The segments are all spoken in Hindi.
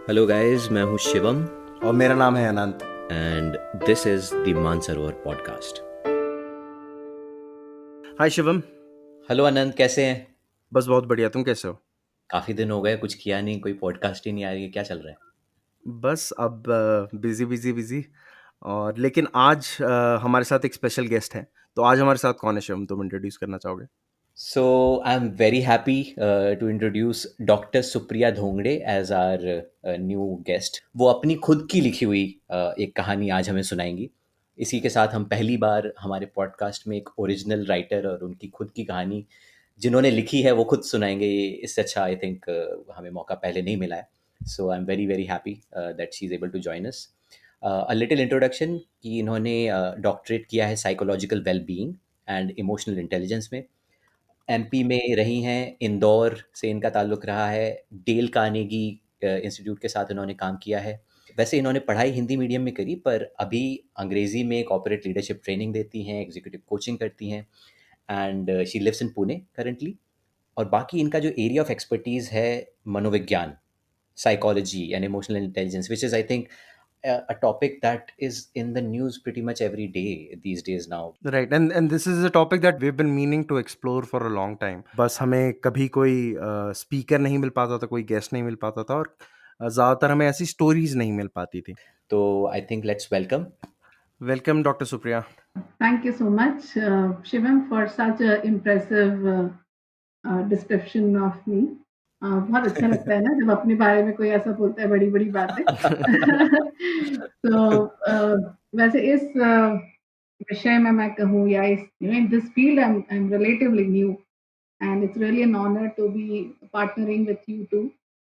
हेलो गाइस, मैं हूँ शिवम और मेरा नाम है Anant. And this is the Mansarovar podcast. Hi Shivam. Hello Anant, कैसे हैं? बस बहुत बढ़िया, तुम कैसे हो? काफ़ी दिन हो गए, कुछ किया नहीं, कोई पॉडकास्ट ही नहीं आ रही है, क्या चल रहा है? बस अब बिजी बिजी बिजी। और लेकिन आज हमारे साथ एक स्पेशल गेस्ट है। तो आज हमारे साथ कौन है शिवम, तुम इंट्रोड्यूस करना चाहोगे? So I am very happy to introduce doctor Supriya Dhongade as our new guest. वो अपनी खुद की लिखी हुई एक कहानी आज हमें सुनाएंगी। इसी के साथ हम पहली बार हमारे पॉडकास्ट में एक ओरिजिनल राइटर और उनकी खुद की कहानी जिन्होंने लिखी है वो खुद सुनाएंगे। ये इससे अच्छा आई थिंक हमें मौका पहले नहीं मिला है। So I am very very happy that she is able to join us. A little introduction कि इन्होंने डॉक्टरेट किया है psychological wellbeing and emotional intelligence में। एमपी में रही हैं, इंदौर से इनका ताल्लुक़ रहा है, डेल कार्नेगी इंस्टीट्यूट के साथ इन्होंने काम किया है। वैसे इन्होंने पढ़ाई हिंदी मीडियम में करी, पर अभी अंग्रेज़ी में कॉर्पोरेट लीडरशिप ट्रेनिंग देती हैं, एग्जीक्यूटिव कोचिंग करती हैं and she lives in Pune currently. और बाकी इनका जो एरिया ऑफ एक्सपर्टीज़ है मनोविज्ञान, psychology and emotional intelligence, which is I think a topic that is in the news pretty much every day these days now. Right, and this is a topic that we been meaning to explore for a long time. बस हमें कभी कोई स्पीकर नहीं मिल पाता था, कोई गेस्ट नहीं मिल पाता था, और ज़्यादातर हमें ऐसी स्टोरीज नहीं मिल पाती थी। तो I think let's welcome. Welcome doctor Supriya. Thank you so much, Shivam, for such an impressive description of me. बहुत अच्छा लगता है ना जब अपने बारे में कोई ऐसा बोलता है बड़ी बड़ी बातें। तो वैसे इस विषय में मैं कहूँ या इस in this field I'm relatively new, and it's really an honor to be partnering with you too,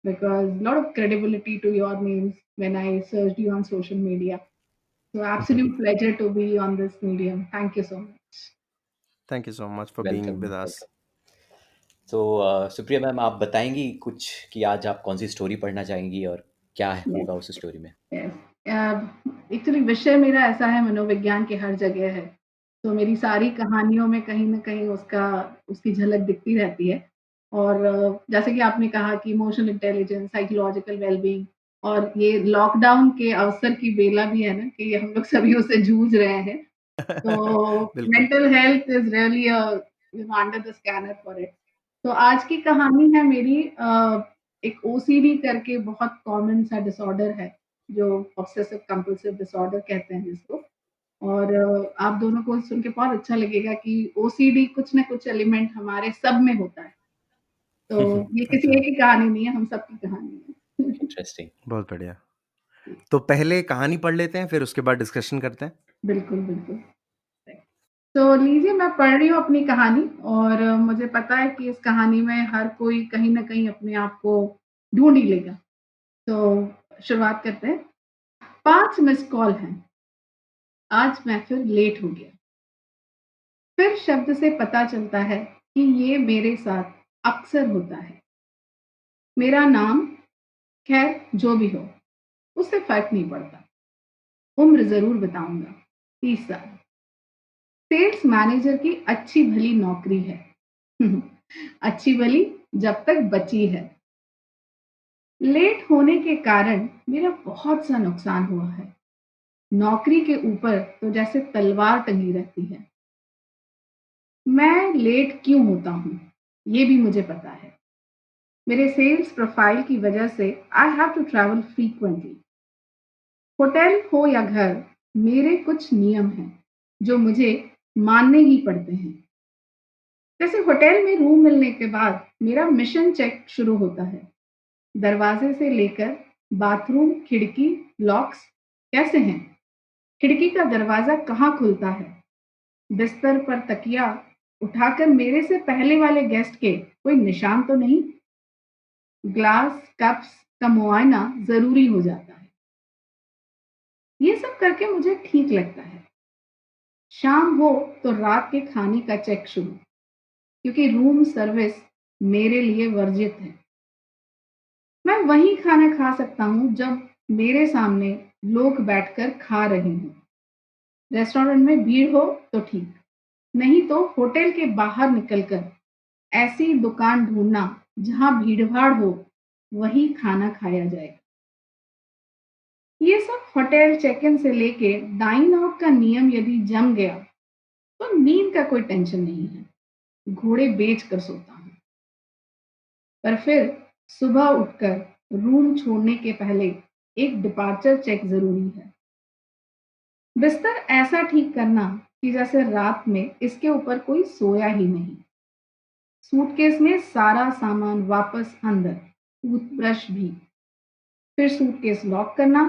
because a lot of credibility to your names when I searched you on social media. So absolute pleasure to be on this medium. Thank you so much. Thank you so much for being welcome with us. Welcome. तो सुप्रिया मैम, आप बताएंगी कुछ कि आज आप कौन सी स्टोरी पढ़ना चाहेंगी और क्या Yes, होगा उस स्टोरी में? yes. एक्चुअली विषय मेरा ऐसा है, मनोविज्ञान की हर जगह है, तो मेरी सारी कहानियों में कहीं न कहीं उसकी झलक दिखती रहती है। और जैसे कि आपने कहा कि इमोशनल इंटेलिजेंस, साइकोलॉजिकल वेलबीइंग, और ये लॉकडाउन के अवसर की बेला भी है ना कि हम लोग सभी उससे जूझ रहे हैं। तो बिल्कुल। Mental health is really under the scanner for it. तो आज की कहानी है मेरी, एक ओसीडी करके बहुत कॉमन सा डिसऑर्डर है, जो ऑब्सेसिव कंपल्सिव डिसऑर्डर कहते हैं जिसको। और आप दोनों को सुन के बहुत अच्छा लगेगा कि ओसीडी कुछ ना कुछ एलिमेंट हमारे सब में होता है। तो ये किसी अच्छा, एक की कहानी नहीं है, हम सबकी कहानी है। इंटरेस्टिंग। बहुत बढ़िया। तो पहले कहानी पढ़ लेते हैं, फिर उसके बाद डिस्कशन करते हैं। बिल्कुल, बिल्कुल। तो लीजिए, मैं पढ़ रही हूँ अपनी कहानी, और मुझे पता है कि इस कहानी में हर कोई कहीं न कहीं अपने आप को ढूँढ ही लेगा। तो शुरुआत करते हैं। 5 मिस्ड कॉल हैं। आज मैं फिर लेट हो गया। फिर शब्द से पता चलता है कि ये मेरे साथ अक्सर होता है। मेरा नाम, खैर जो भी हो, उससे फ़र्क नहीं पड़ता। उम्र ज़रूर बताऊँगा, 30 साल। सेल्स मैनेजर की अच्छी भली नौकरी है। अच्छी भली जब तक बची है। लेट होने के कारण मेरा बहुत सा नुकसान हुआ है। नौकरी के ऊपर तो जैसे तलवार टंगी रहती है। मैं लेट क्यों होता हूँ, ये भी मुझे पता है। मेरे सेल्स प्रोफाइल की वजह से I have to travel frequently. Hotel हो या घर, मेरे कुछ नियम हैं जो मुझे मानने ही पड़ते हैं। जैसे होटल में रूम मिलने के बाद मेरा मिशन चेक शुरू होता है। दरवाजे से लेकर बाथरूम, खिड़की, लॉक्स कैसे हैं? खिड़की का दरवाजा कहाँ खुलता है? बिस्तर पर तकिया उठाकर मेरे से पहले वाले गेस्ट के कोई निशान तो नहीं? ग्लास, कप्स का मुआयना ज़रूरी हो जाता है। ये सब करके मुझे ठीक लगता है। शाम हो तो रात के खाने का चेक शुरू, क्योंकि रूम सर्विस मेरे लिए वर्जित है। मैं वही खाना खा सकता हूँ जब मेरे सामने लोग बैठकर खा रहे हों। रेस्टोरेंट में भीड़ हो तो ठीक, नहीं तो होटल के बाहर निकलकर ऐसी दुकान ढूंढना जहाँ भीड़-भाड़ हो, वही खाना खाया जाए। ये सब होटल चेक इन से लेके डाइन आउट का नियम यदि जम गया तो नींद का कोई टेंशन नहीं है, घोड़े बेच कर सोता हूँ। पर फिर सुबह उठकर रूम छोड़ने के पहले एक डिपार्चर चेक जरूरी है। बिस्तर ऐसा ठीक करना कि जैसे रात में इसके ऊपर कोई सोया ही नहीं। सूटकेस में सारा सामान वापस अंदर, टूथब्रश भी। फिर सूटकेस लॉक करना,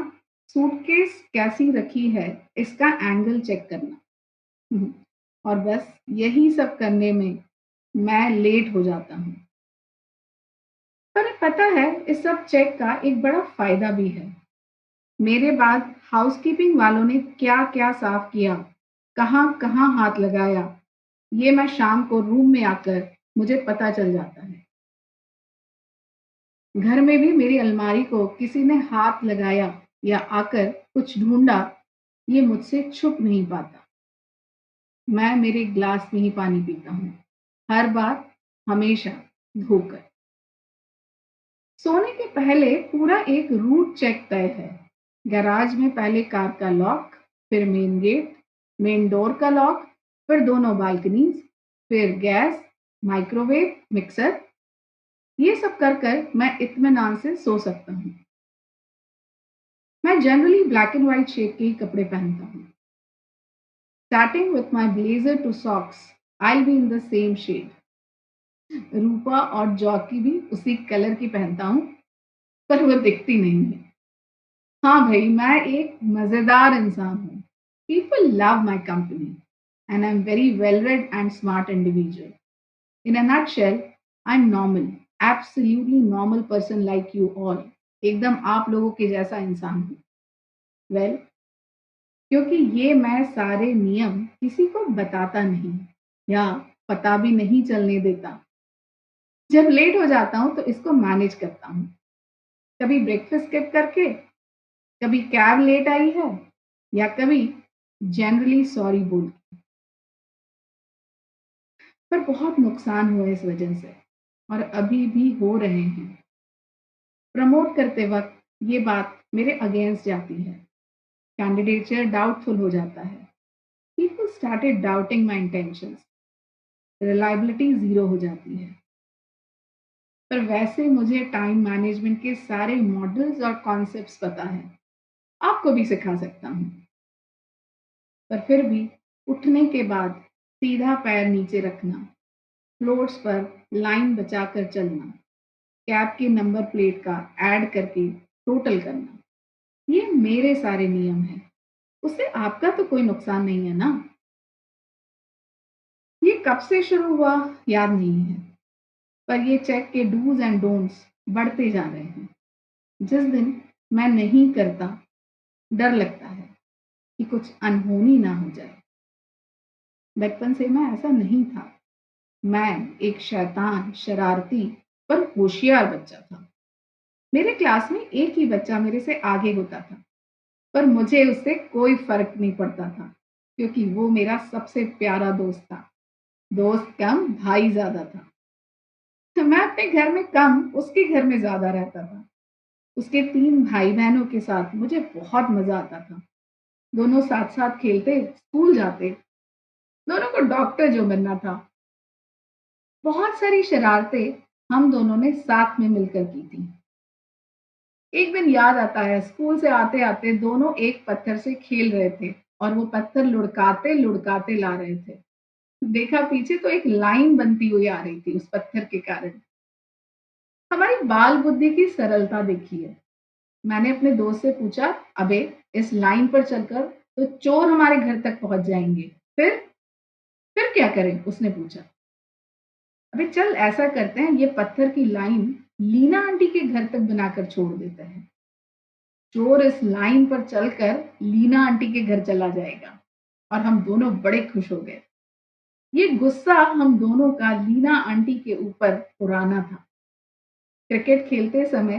सूटकेस कैसी रखी है इसका एंगल चेक करना। और बस यही सब करने में मैं लेट हो जाता हूँ। पर पता है इस सब चेक का एक बड़ा फायदा भी है। मेरे बाद हाउसकीपिंग वालों ने क्या क्या साफ किया, कहाँ कहाँ हाथ लगाया, ये मैं शाम को रूम में आकर मुझे पता चल जाता है। घर में भी मेरी अलमारी को किसी ने हाथ लगाया या आकर कुछ ढूंढा, ये मुझसे छुप नहीं पाता। मैं मेरे ग्लास में ही पानी पीता हूँ, हर बार, हमेशा धोकर। सोने के पहले पूरा एक रूट चेक तय है। गैराज में पहले कार का लॉक, फिर मेन गेट, मेन डोर का लॉक, फिर दोनों बालकनीज, फिर गैस, माइक्रोवेव, मिक्सर। ये सब कर कर मैं इत्मीनान से सो सकता हूँ। मैं generally black and white shade के ही कपड़े पहनता हूँ। Starting with my blazer to socks, I be in the same shade. Rupa और जॉकी भी उसी कलर की पहनता हूँ, पर वो दिखती नहीं है। हाँ भाई, मैं एक मजेदार इंसान हूँ। People love my company and I am very well read and smart individual. In a nutshell, I am normal, absolutely normal person like you all. एकदम आप लोगों के जैसा इंसान हूँ। वेल, क्योंकि ये मैं सारे नियम किसी को बताता नहीं या पता भी नहीं चलने देता। जब लेट हो जाता हूँ तो इसको मैनेज करता हूँ। कभी ब्रेकफास्ट स्किप करके, कभी कैब लेट आई है, या कभी जनरली सॉरी बोल। पर बहुत नुकसान हुआ इस वजह से, और अभी भी हो रहे हैं। प्रमोट करते वक्त ये बात मेरे अगेंस्ट जाती है। कैंडिडेचर डाउटफुल हो जाता है। People started doubting my intentions. Reliability zero हो जाती है। पर वैसे मुझे टाइम मैनेजमेंट के सारे मॉडल्स और कॉन्सेप्ट्स पता है। आपको भी सिखा सकता हूँ। पर फिर भी उठने के बाद सीधा पैर नीचे रखना, फ्लोर्स पर लाइन बचाकर चलना, कैब के नंबर प्लेट का ऐड करके टोटल करना, ये मेरे सारे नियम हैं। उससे आपका तो कोई नुकसान नहीं है ना। ये कब से शुरू हुआ याद नहीं है, पर ये चेक के डूज एंड डोंट्स बढ़ते जा रहे हैं। जिस दिन मैं नहीं करता, डर लगता है कि कुछ अनहोनी ना हो जाए। बचपन से मैं ऐसा नहीं था। मैं एक शैतान, शरारती पर होशियार बच्चा था। मेरे क्लास में एक ही बच्चा मेरे से आगे होता था, पर मुझे उससे कोई फर्क नहीं पड़ता था, क्योंकि वो मेरा सबसे प्यारा दोस्त था। दोस्त कम, भाई ज्यादा था। तो मैं अपने घर में कम, उसके घर में ज्यादा रहता था। उसके 3 भाई बहनों के साथ मुझे बहुत मजा आता था। दोनों साथ साथ खेलते, स्कूल जाते। दोनों को डॉक्टर जो बनना था। बहुत सारी शरारतें हम दोनों ने साथ में मिलकर की थी। एक दिन याद आता है, स्कूल से आते आते दोनों एक पत्थर से खेल रहे थे और वो पत्थर लुढ़काते लुढ़काते ला रहे थे। देखा पीछे तो एक लाइन बनती हुई आ रही थी उस पत्थर के कारण। हमारी बाल बुद्धि की सरलता देखी है। मैंने अपने दोस्त से पूछा, अबे इस लाइन पर चलकर तो चोर हमारे घर तक पहुंच जाएंगे, फिर क्या करें, उसने पूछा। अबे चल ऐसा करते हैं, ये पत्थर की लाइन लीना आंटी के घर तक बनाकर छोड़ देते हैं। चोर इस लाइन पर चलकर लीना आंटी के घर चला जाएगा। और हम दोनों बड़े खुश हो गए। ये गुस्सा हम दोनों का लीना आंटी के ऊपर पुराना था। क्रिकेट खेलते समय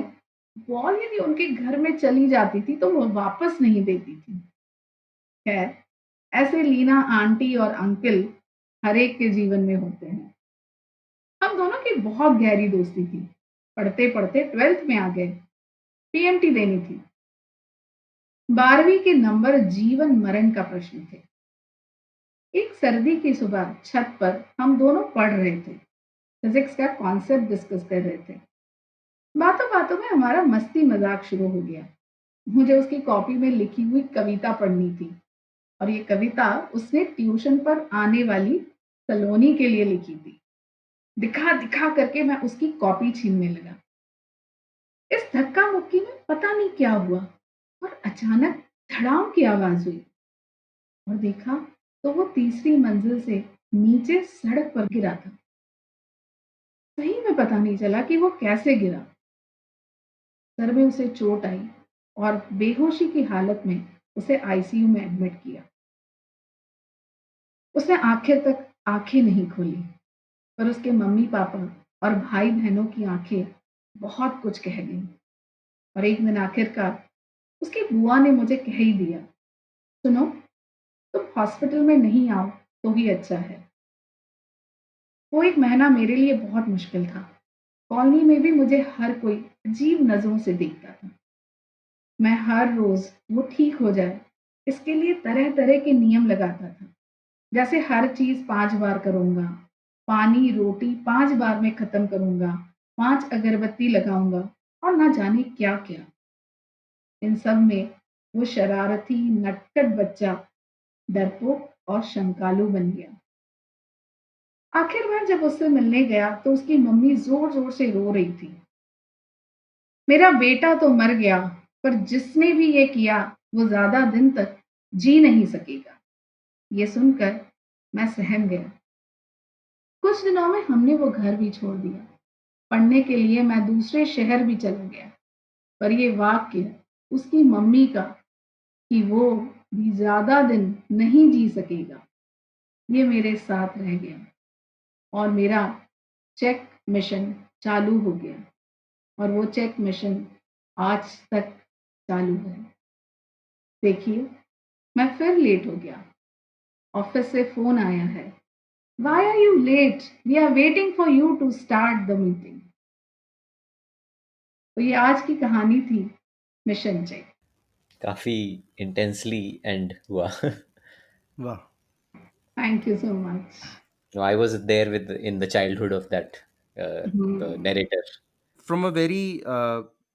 बॉल यदि उनके घर में चली जाती थी तो वो वापस नहीं देती थी। खैर, ऐसे लीना आंटी और अंकल हर एक के जीवन में होते हैं। हम दोनों की बहुत गहरी दोस्ती थी। पढ़ते पढ़ते 12th में आ गए। पीएमटी देनी थी। 12वीं के नंबर जीवन मरण का प्रश्न थे। एक सर्दी की सुबह छत पर हम दोनों पढ़ रहे थे, फिजिक्स का कॉन्सेप्ट डिस्कस कर रहे थे। बातों बातों में हमारा मस्ती मजाक शुरू हो गया। मुझे उसकी कॉपी में लिखी हुई कविता पढ़नी थी, और ये कविता उसने ट्यूशन पर आने वाली सलोनी के लिए लिखी थी। दिखा दिखा करके मैं उसकी कॉपी छीनने लगा। इस धक्का मुक्की में पता नहीं क्या हुआ, और अचानक धड़ाम की आवाज हुई, और देखा तो वो तीसरी मंजिल से नीचे सड़क पर गिरा था। सही में पता नहीं चला कि वो कैसे गिरा। सर में उसे चोट आई, और बेहोशी की हालत में उसे आईसीयू में एडमिट किया। उसने आखिर तक आंखें नहीं खोली, पर उसके मम्मी पापा और भाई बहनों की आंखें बहुत कुछ कह गईं। और एक दिन आखिरकार उसकी बुआ ने मुझे कह ही दिया, सुनो, तुम हॉस्पिटल में नहीं आओ तो ही अच्छा है। वो एक महीना मेरे लिए बहुत मुश्किल था। कॉलोनी में भी मुझे हर कोई अजीब नजरों से देखता था। मैं हर रोज वो ठीक हो जाए इसके लिए तरह तरह के नियम लगाता था, जैसे हर चीज 5 बार करूंगा, पानी रोटी 5 बार में खत्म करूंगा, 5 अगरबत्ती लगाऊंगा, और ना जाने क्या क्या। इन सब में वो शरारती नटखट बच्चा डरपोक और शंकालू बन गया। आखिर बार जब उससे मिलने गया तो उसकी मम्मी जोर जोर से रो रही थी, मेरा बेटा तो मर गया, पर जिसने भी ये किया वो ज्यादा दिन तक जी नहीं सकेगा। ये सुनकर मैं सहम गया। कुछ दिनों में हमने वो घर भी छोड़ दिया। पढ़ने के लिए मैं दूसरे शहर भी चला गया। पर ये वाक्य उसकी मम्मी का कि वो भी ज्यादा दिन नहीं जी सकेगा, ये मेरे साथ रह गया, और मेरा चेक मिशन चालू हो गया। और वो चेक मिशन आज तक चालू है। देखिए, मैं फिर लेट हो गया। ऑफिस से फोन आया है, why are you late, we are waiting for you to start the meeting. तो ये आज की कहानी थी, मिशन चेक। काफ़ी इंटेंसली एंड हुआ। वाह। Thank you so much. No, I was there with in the childhood of that the narrator. From a very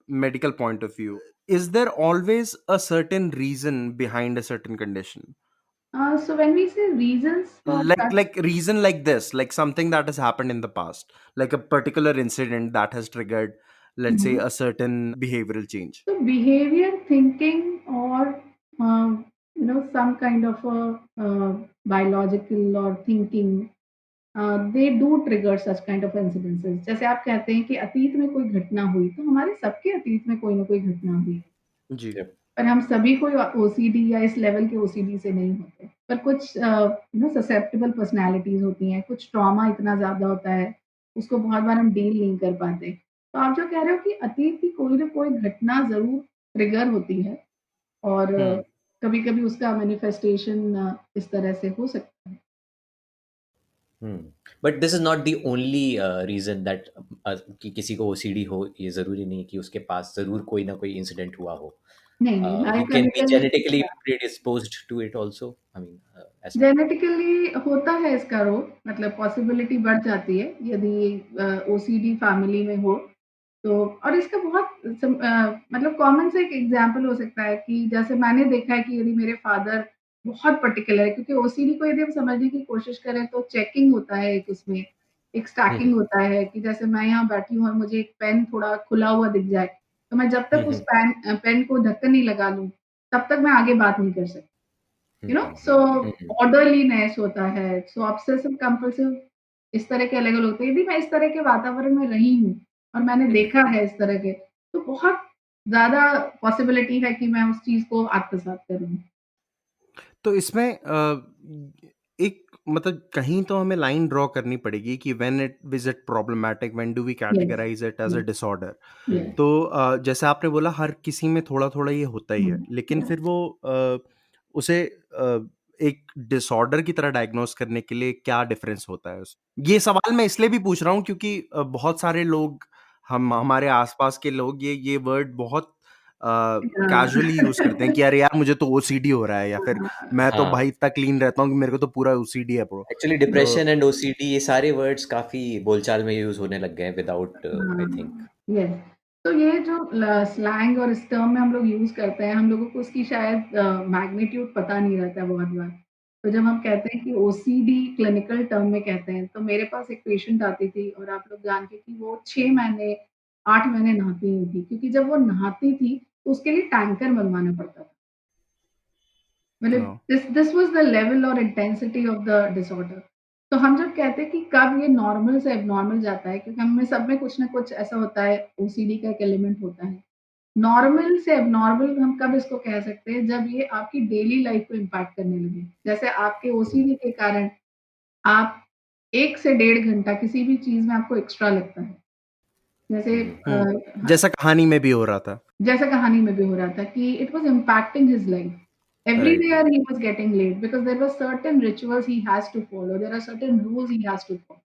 medical point of view, is there always a certain reason behind a certain condition? So when we say reasons for such, Like reason like this, like something that has happened in the past, like a particular incident that has triggered, let's say, Mhm. a certain behavioral change. So behavior, thinking, or some kind of a biological or thinking, they do trigger such kind of incidences. जैसे आप कहते हैं कि अतीत में कोई घटना हुई, तो हमारे सबके अतीत में कोई ना कोई घटना हुई, जी। Yep. पर हम सभी कोई ओसीडी या इस लेवल के ओसीडी से नहीं होते। पर कुछ ससेप्टेबल पर्सनैलिटीज होती हैं, कुछ ट्रॉमा इतना ज़्यादा होता है, उसको बहुत बार हम डील नहीं कर पाते। तो आप जो कह रहे हो कि अतीत की कोई ना कोई घटना ज़रूर ट्रिगर होती है, और हम्म। कभी-कभी उसका मैनिफेस्टेशन इस तरह से हो सकता है। Hmm. But this is not the only reason that कि किसी को ओसीडी हो, ये ज़रूरी नहीं कि उसके पास ज़रूर कोई ना कोई इंसिडेंट हुआ हो. नहीं, नहीं, We can be biochemical genetically predisposed to it also. I mean, as genetically होता है इसका रोग, मतलब पॉसिबिलिटी बढ़ जाती है यदि ओसीडी फैमिली में हो तो। और इसका मतलब कॉमन से एक एग्जांपल हो सकता है कि जैसे मैंने देखा है कि यदि मेरे फादर बहुत पर्टिकुलर है, क्योंकि ओसीडी को यदि हम समझने की कोशिश करें तो चेकिंग होता है एक उसमें, एक स्टैकिंग Mhm. होता है कि जैसे मैं यहाँ बैठी हूँ और मुझे एक पेन थोड़ा खुला हुआ दिख जाए, तो मैं जब तक उस Mhm. पेन को ढक्कन नहीं लगा लूँ, तब तक मैं आगे बात नहीं कर सकती। सो Mhm. Mhm. ऑर्डरलीनेस होता है, सो ऑब्सेसिव कंपल्सिव, इस तरह के अलग-अलग होते हैं। यदि मैं इस तरह के वातावरण में रही हूँ और मैंने Mhm. देखा है इस तरह के, तो बहुत ज़्यादा पॉसिबिलिटी है कि मैं उस चीज़ को आत्मसात करूँ। तो इसमें एक मतलब कहीं तो हमें लाइन ड्रॉ करनी पड़ेगी कि when it is it problematic, when do we yes, categorize it as a yes, disorder. Yes. तो जैसे आपने बोला हर किसी में थोड़ा थोड़ा ये होता ही है, हुँ, लेकिन यस, फिर वो उसे एक डिसऑर्डर की तरह डायग्नोस करने के लिए क्या डिफरेंस होता है ये सवाल मैं इसलिए भी पूछ रहा हूँ क्योंकि बहुत सारे लोग, हम हमारे आसपास के लोग ये वर्ड बहुत कैजुअली यूज करते हैं कि यार यार मुझे तो ओसीडी हो रहा है, या फिर मैं तो हाँ, भाई इतना क्लीन रहता हूँ कि मेरे को तो पूरा ओसीडी है ब्रो। एक्चुअली तो डिप्रेशन एंड ओसीडी ये सारे वर्ड्स काफ़ी बोलचाल में यूज़ होने लग गए हैं विदाउट आई थिंक। यस। तो ये जो स्लैंग और इस टर्म में हम लोग यूज करते हैं, हम लोगों को उसकी शायद मैग्नीट्यूड पता नहीं रहता है बहुत बार। तो जब हम कहते हैं कि ओसीडी क्लिनिकल टर्म में कहते हैं, तो मेरे पास एक पेशेंट आती थी और आप लोग जान के कि वो 6 महीने 8 महीने नहाती नहीं थी, क्योंकि जब वो नहाती थी तो उसके लिए टैंकर मंगवाना पड़ता था। मतलब हाँ, दिस वाज द लेवल और इंटेंसिटी ऑफ द डिसऑर्डर। तो हम जब कहते हैं कि कब ये नॉर्मल से एबनॉर्मल जाता है, क्योंकि हम में सब में कुछ ना कुछ ऐसा होता है, ओसीडी का एक एलिमेंट होता है। नॉर्मल से एबनॉर्मल हम कब इसको कह सकते हैं, जब ये आपकी डेली लाइफ को इम्पैक्ट करने लगे। जैसे आपके ओसीडी के कारण आप 1 से डेढ़ घंटा किसी भी चीज़ में आपको एक्स्ट्रा लगता है। जैसे जैसा कहानी में भी हो रहा था। जैसा कहानी में भी हो रहा था कि it was impacting his life. Right, Everywhere right. he was getting late because there were certain rituals he has to follow. There are certain rules he has to follow.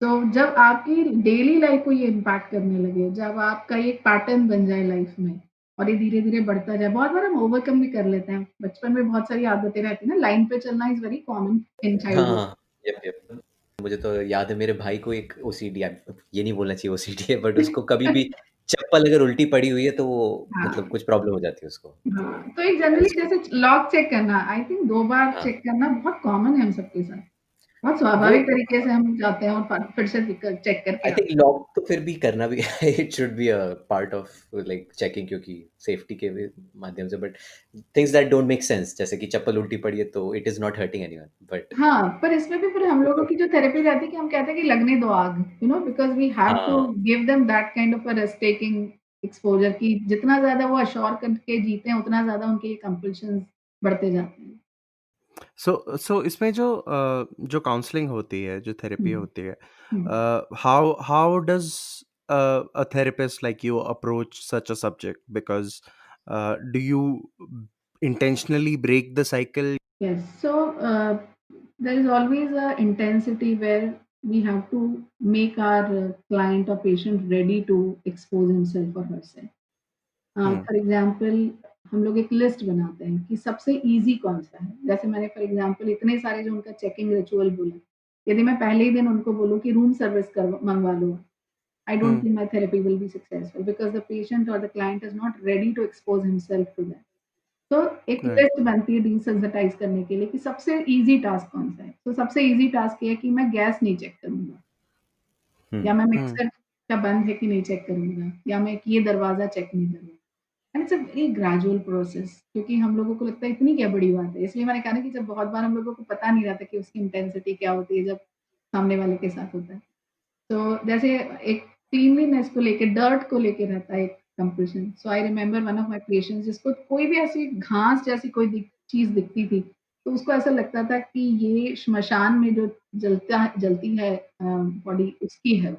तो जब आपकी डेली लाइफ को ये इम्पैक्ट करने लगे, जब आपका ये एक पैटर्न बन जाए लाइफ में और ये धीरे-धीरे बढ़ता जाए, बहुत बार हम ओवरकम भी कर लेते हैं। बचपन में बहुत सारी आदतें रहती हैं ना, लाइन पे चलना is very common in childhood. हाँ, यप, यप। मुझे तो याद है मेरे भाई को एक ओसीडी ये नहीं बोलना चाहिए ओसीडी है बट उसको कभी भी चप्पल अगर उल्टी पड़ी हुई है तो वो मतलब हाँ। कुछ प्रॉब्लम हो जाती है उसको। हाँ, तो एक जनरली एब्सोल्यूटली। जैसे लॉक चेक करना, आई थिंक 2 बार हाँ, चेक करना बहुत कॉमन है हम सबके साथ। बहुत वो स्वाभाविक तरीके से हम जाते हैं और फिर से चेक करके आई थिंक आते हैं। लॉक तो फिर भी करना भी it should be a part of like checking क्योंकि सेफ्टी के माध्यम से but things that don't make sense जैसे कि चप्पल उल्टी पड़ी है तो it is not hurting anyone but हाँ, पर इसमें भी फिर हम लोगों की जो थेरेपी रहती है कि हम कहते हैं कि लगने दो आग, बिकॉज़ वी हैव टू हाँ। Give them that kind of a risk taking exposure कि जितना ज़्यादा वो अश्योर करके जीते हैं, उतना ज़्यादा उनके कंपल्शंस बढ़ते जाते हैं। सो इसमें जो काउंसलिंग होती है, जो थेरेपी हुँ, होती है, हुँ। How does a therapist like you approach such a subject? Because do you intentionally break the cycle? Yes. So there is always a intensity where we have to make our client or patient ready to expose himself or herself. Hmm. For example हम लोग एक लिस्ट बनाते हैं कि सबसे ईज़ी कौन-सा है। जैसे मैंने फॉर एग्जाम्पल इतने सारे जो उनका चेकिंग रिचुअल बोला, यदि मैं पहले ही दिन उनको बोलूँ कि रूम सर्विस मँगवा लो, I don't Hmm. think my therapy will be successful because the patient or the client is not ready to expose himself to that. तो एक Right. लिस्ट बनती है डिसेंसिटाइज़ करने के लिए कि सबसे ईज़ी टास्क कौन-सा है। तो सबसे ईज़ी टास्क ये है कि मैं गैस नहीं चेक करूँगा Hmm. या मैं Hmm. मिक्सर का बंद है कि नहीं चेक करूँगा या मैं ये दरवाज़ा चेक नहीं करूँगा। And it's a very gradual process क्योंकि हम लोगों को लगता है इतनी क्या बड़ी बात है। इसलिए मैंने कहा ना कि जब बहुत बार हम लोगों को पता नहीं रहता कि उसकी इंटेंसिटी क्या होती है जब सामने वाले के साथ होता है। तो जैसे एक क्लीनलीनेस को लेके, डर्ट को लेके रहता है एक compulsion. So I remember one of my patients जिसको कोई भी ऐसी घास जैसी कोई चीज़ दिखती थी, तो उसको ऐसा लगता था कि ये श्मशान में जो जलती है बॉडी उसकी है।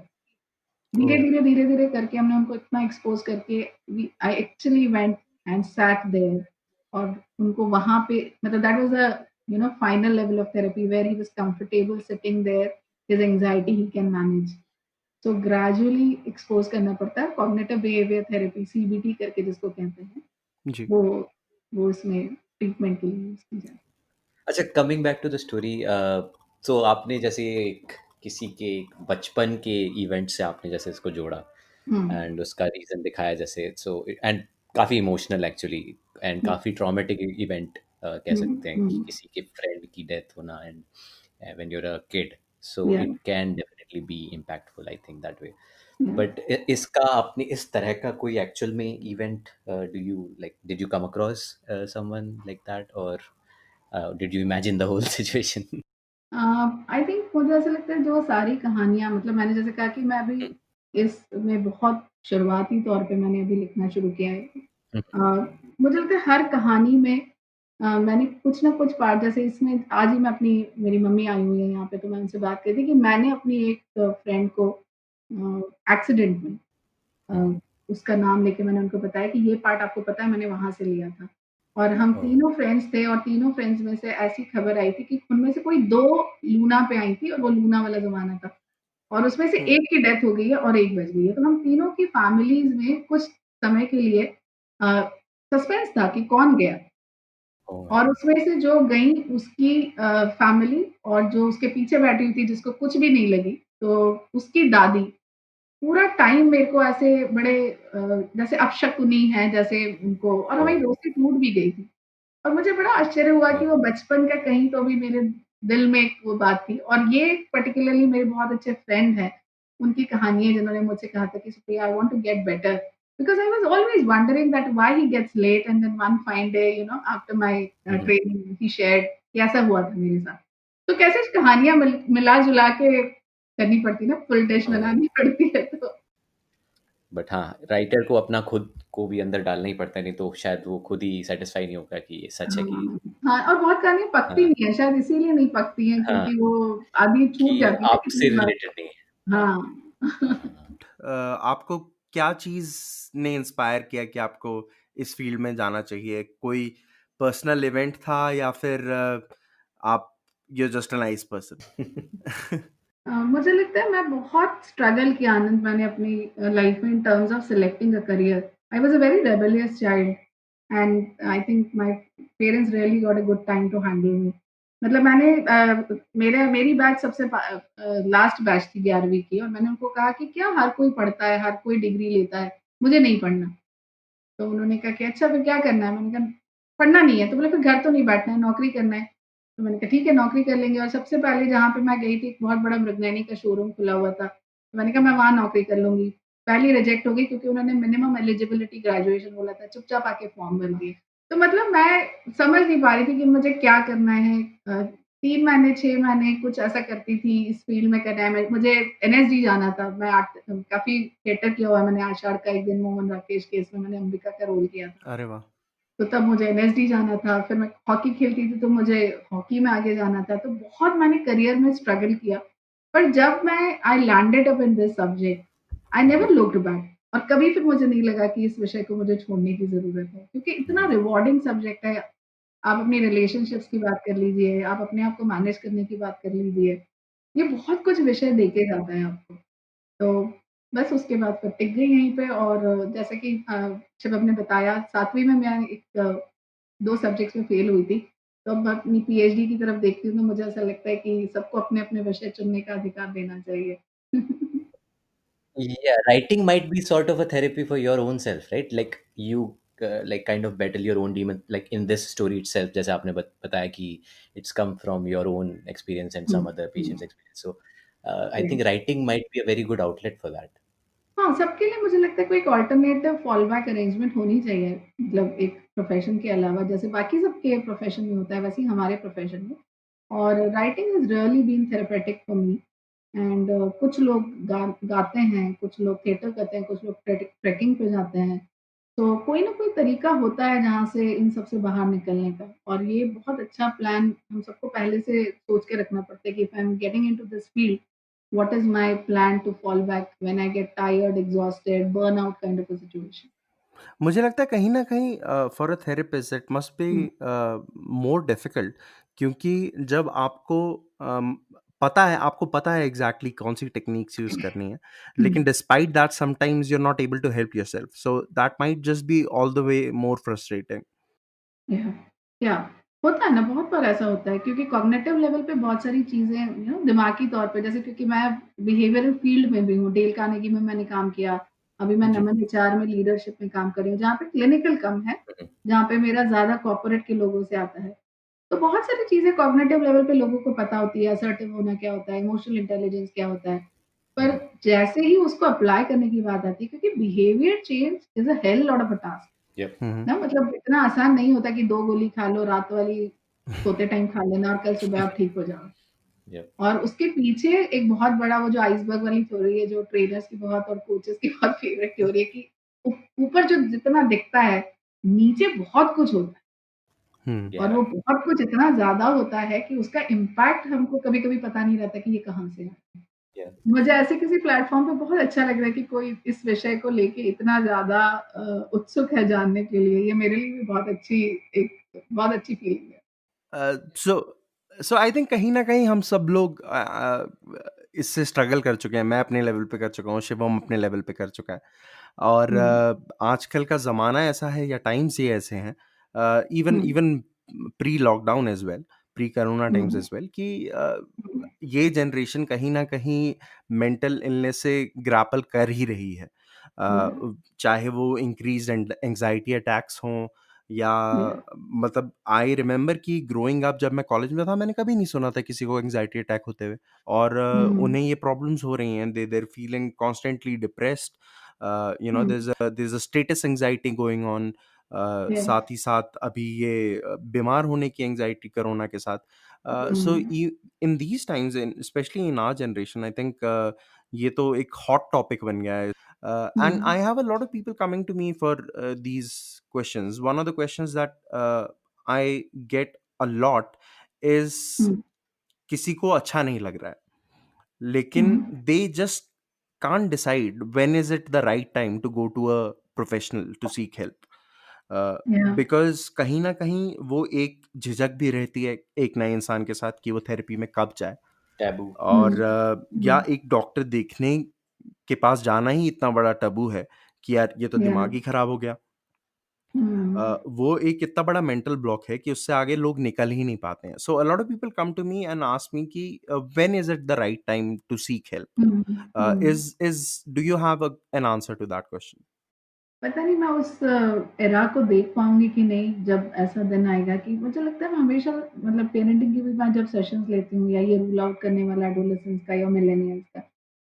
Oh. धीरे-धीरे, धीरे-धीरे करके हमने उनको इतना एक्सपोज़ करके we I actually went and sat there और उनको वहाँ पे मतलब that was a final level of therapy where he was comfortable sitting there, his anxiety he can manage. So gradually expose करना पड़ता है, कॉग्निटिव बिहेवियर थेरेपी सीबीटी करके जिसको कहते हैं, जी। वो वो इसमें ट्रीटमेंट के लिए यूज़ की जाती है। अच्छा coming back to the story तो आपने जैसे एक किसी के एक बचपन के इवेंट से आपने जैसे इसको जोड़ा हुँ, एंड उसका रीज़न दिखाया जैसे सो एंड काफ़ी इमोशनल एक्चुअली एंड हुँ, काफ़ी ट्रॉमेटिक इवेंट कह हुँ, सकते हैं कि हुँ, किसी के फ्रेंड की डेथ होना and when you are a kid so ya, it can definitely be impactful I think that way ya. But इसका आपने इस तरह का कोई एक्चुअल में event do you like did you come across someone like that और did you imagine the whole situation? I think मुझे ऐसा लगता है जो सारी कहानियाँ मतलब मैंने जैसे कहा कि मैं अभी हुँ, इसमें बहुत शुरुआती तौर पे मैंने अभी लिखना शुरू किया है। हुँ, मुझे लगता है हर कहानी में मैंने कुछ ना कुछ पार्ट जैसे इसमें आज ही मैं अपनी मेरी मम्मी आई हुई है यहाँ पे तो मैं उनसे बात कर रही थी कि मैंने अपनी एक फ्रेंड को एक्सीडेंट में हुँ, अ, उसका नाम लेके मैंने उनको बताया कि ये पार्ट आपको पता है मैंने वहाँ से लिया था। और हम ओह! तीनों फ्रेंड्स थे और तीनों फ्रेंड्स में से ऐसी खबर आई थी कि उनमें से कोई 2 लूना पे आई थी और वो लूना वाला ज़माना था। और उसमें से Hmm. एक की डेथ हो गई है और एक बच गई है। तो हम तीनों की फैमिलीज़ में कुछ समय के लिए सस्पेंस था कि कौन गया, और उसमें से जो गई उसकी फैमिली, और जो उसके पीछे बैठी हुई थी जिसको कुछ भी नहीं लगी, तो उसकी दादी पूरा टाइम मेरे को ऐसे बड़े जैसे अपशकुनी है जैसे उनको, और हमारी दोस्ती टूट भी गई थी। और मुझे बड़ा आश्चर्य हुआ कि वो बचपन का कहीं तो भी मेरे दिल में एक वो बात थी, और ये पर्टिकुलरली मेरे बहुत अच्छे फ्रेंड हैं, उनकी कहानी है जिन्होंने मुझसे कहा था कि Supriya, I want to get better, because I was always wondering that why he gets late, and then one fine day after my training he shared कि ऐसा हुआ था मेरे साथ। तो कैसे कहानियाँ मिला-जुला के करनी पड़ती है ना, फुल डिश बनानी पड़ती है तो। बट हाँ, राइटर को अपना खुद को भी अंदर डालना ही पड़ता है, नहीं तो शायद वो खुद ही सेटिस्फाई नहीं होगा कि ये सच है कि हाँ, हाँ, और बहुत कहानियाँ पकती हाँ, नहीं है, शायद इसीलिए नहीं पकती हैं हाँ, क्योंकि वो आधी कि छूट जाती है ना आपसे कितनी बार। रिलेटेड नहीं है। हाँ, हाँ। हाँ। आपको क्या चीज़ ने इंस्पायर किया कि आपको इस फील्ड में जाना चाहिए? कोई पर्सनल इवेंट था या फिर आप you are just a nice person? मुझे लगता है मैं बहुत स्ट्रगल किया आनंद, मैंने अपनी लाइफ में in terms of selecting a career. I was a very rebellious child, and I think my parents really got a good time to handle me. मतलब मैंने मेरी बैच सबसे लास्ट बैच थी 11वीं की, और मैंने उनको कहा कि क्या हर कोई पढ़ता है, हर कोई डिग्री लेता है, मुझे नहीं पढ़ना। तो उन्होंने कहा कि अच्छा फिर क्या करना है? मैंने कहा पढ़ना नहीं है। तो बोले फिर घर तो नहीं बैठना है, नौकरी करना है। तो मैंने कहा ठीक है नौकरी कर लेंगे, और सबसे पहले जहाँ पे मैं गई थी एक बहुत बड़ा मृगनयनी का शोरूम खुला हुआ था। तो मैंने कहा मैं वहाँ नौकरी कर लूँगी। पहली रिजेक्ट हो गई क्योंकि उन्होंने मिनिमम एलिजिबिलिटी ग्रेजुएशन बोला था, चुपचाप आके फॉर्म भर दिए। तो मतलब मैं समझ नहीं पा रही थी कि मुझे क्या करना है। 3 महीने 6 महीने कुछ ऐसा करती थी इस फील्ड में करना है। मुझे एनएसडी जाना था। मैं काफ़ी थिएटर किया हुआ है मैंने, आषाढ़ का एक दिन, मोहन राकेश केस में मैंने अंबिका का रोल किया था। अरे वाह! तो तब मुझे एनएसडी जाना था, फिर मैं हॉकी खेलती थी तो मुझे हॉकी में आगे जाना था। तो बहुत मैंने करियर में स्ट्रगल किया। पर जब मैं I landed up in this subject, I never looked back, और कभी फिर मुझे नहीं लगा कि इस विषय को मुझे छोड़ने की ज़रूरत है, क्योंकि इतना रिवार्डिंग सब्जेक्ट है। आप अपनी रिलेशनशिप्स की बात कर लीजिए, आप अपने आप को मैनेज करने की बात कर लीजिए। ये बहुत कुछ विषय देके जाता है आपको। तो बस उसके बाद फिर टिक गई यहीं पे, और जैसे कि शबब ने बताया 7वीं में मैं 2 सब्जेक्ट्स में फेल हुई थी। तो अब मैं अपनी पीएचडी की तरफ देखती हूँ तो मुझे ऐसा लगता है कि सबको अपने-अपने विषय चुनने का अधिकार देना चाहिए। Yeah, writing might be sort of a therapy for your own self, right? Like you like kind of battle your own demon, like in this story itself, जैसे आपने बताया कि it's come from your own experience and hmm, some other hmm, patient's experience. So I right. think writing might be a very good outlet for that. हाँ, सबके लिए मुझे लगता है कोई एक अल्टरनेटिव फॉल बैक अरेंजमेंट होनी चाहिए। मतलब एक प्रोफ़ेशन के अलावा जैसे बाकी सबके प्रोफ़ेशन में होता है, वैसे ही हमारे प्रोफ़ेशन में। और writing has really been therapeutic for me, and कुछ लोग गाते हैं, कुछ लोग थिएटर करते हैं, कुछ लोग ट्रेकिंग पे जाते हैं। तो कोई ना कोई तरीका होता है जहाँ से इन सब से बाहर निकलने का, और ये बहुत अच्छा प्लान हम सबको पहले से सोच के रखना पड़ता है कि if I am getting into this field, what is my plan to fall back when I get tired, exhausted, burnout kind of a situation. मुझे लगता है कहीं न कहीं for a therapist it must be hmm, more difficult, क्योंकि जब आपको पता है एग्ज़ैक्टली कौन-सी टेक्निक्स यूज़ करनी है, हुँ, लेकिन despite that sometimes you are not able to help yourself, so that might just be all the way more frustrating. या या होता है ना, बहुत बार ऐसा होता है क्योंकि कॉग्निटिव लेवल पे बहुत सारी चीज़ें दिमागी तौर पे, जैसे क्योंकि मैं बिहेवियरल फील्ड में भी हूँ, डेल कार्नेगी में मैंने काम किया, अभी मैं जी। नमन एचआर में लीडरशिप में काम कर रही हूँ, जहाँ पे क्लिनिकल कम है, Mhm. जहाँ पे मेरा ज़्यादा कॉर्पोरेट के लोगों से आता है। तो बहुत सारी चीज़ें कॉग्निटिव लेवल पे लोगों को पता होती है, असर्टिव होना क्या होता है, इमोशनल इंटेलिजेंस क्या होता है। पर Mhm. जैसे ही उसको अप्लाई करने की बात आती है, क्योंकि behaviour change is a hell lot of a task. Yep. हुँ, हुँ। ना मतलब इतना आसान नहीं होता कि 2 गोली खा लो, रात वाली सोते टाइम खा लेना और कल सुबह आप ठीक हो जाओ। Yep. और उसके पीछे एक बहुत बड़ा वो जो आइसबर्ग वाली थ्योरी है, जो ट्रेनर्स की बहुत और कोचेस की बहुत फेवरेट थ्योरी है कि ऊ ऊपर जो जितना दिखता है, नीचे बहुत कुछ होता है, हुँ। और Yeah. वो बहुत कुछ इतना ज़्यादा होता है कि उसका इम्पैक्ट हमको कभी-कभी पता नहीं रहता कि ये कहाँ से है। Yeah. मुझे ऐसे किसी प्लेटफ़ॉर्म पे बहुत अच्छा लग रहा है कि कोई इस विषय को लेके इतना ज़्यादा उत्सुक है जानने के लिए। ये मेरे लिए भी बहुत अच्छी फीलिंग है। सो सो आई थिंक कहीं न कहीं हम सब लोग इससे स्ट्रगल कर चुके हैं। मैं अपने लेवल पे कर चुका हूँ, शिवम अपने लेवल पे कर चुका है। और आजकल का ज़माना ऐसा है या टाइम्स ये ऐसे हैं, even even pre lockdown as well, pre corona times as well, कि ये जनरेशन कहीं ना कहीं मेंटल इलनेस से ग्रैपल कर ही रही है। चाहे वो इंक्रीज एंजाइटी अटैक्स हों या मतलब आई रिमेम्बर कि ग्रोइंग अप जब मैं कॉलेज में था मैंने कभी नहीं सुना था किसी को एंजाइटी अटैक होते हुए, और उन्हें ये प्रॉब्लम्स हो रही हैं, there feeling constantly depressed, you know there is a status anxiety going on. साथ ही साथ अभी ये बीमार होने की एंजाइटी कोरोना के साथ। So in these times, specially in our generation, I think ये तो एक हॉट टॉपिक बन गया है। And I have a lot of people coming to me for these questions. One of the questions that I get a lot is किसी को अच्छा नहीं लग रहा है, लेकिन they just can't decide when is it the right time to go to a professional to seek help. Because कहीं ना कहीं वो एक झिझक भी रहती है एक नए इंसान के साथ कि वो थेरेपी में कब जाए, टैबू। और या एक डॉक्टर देखने के पास जाना ही इतना बड़ा टबू है कि यार ये तो दिमाग ही खराब हो गया। वो एक इतना बड़ा मेंटल ब्लॉक है कि उससे आगे लोग निकल ही नहीं पाते हैं। So a lot of people come to me and ask me कि when is it the right time to seek help? Is do you have an answer to that question? पता नहीं मैं उस एरा को देख पाऊंगी कि नहीं, जब ऐसा दिन आएगा कि मुझे लगता है मैं हमेशा मतलब पेरेंटिंग की भी मैं जब सेशंस लेती हूँ या ये रूल आउट करने वाला एडोलेसेंस का या मिलेनियल्स का,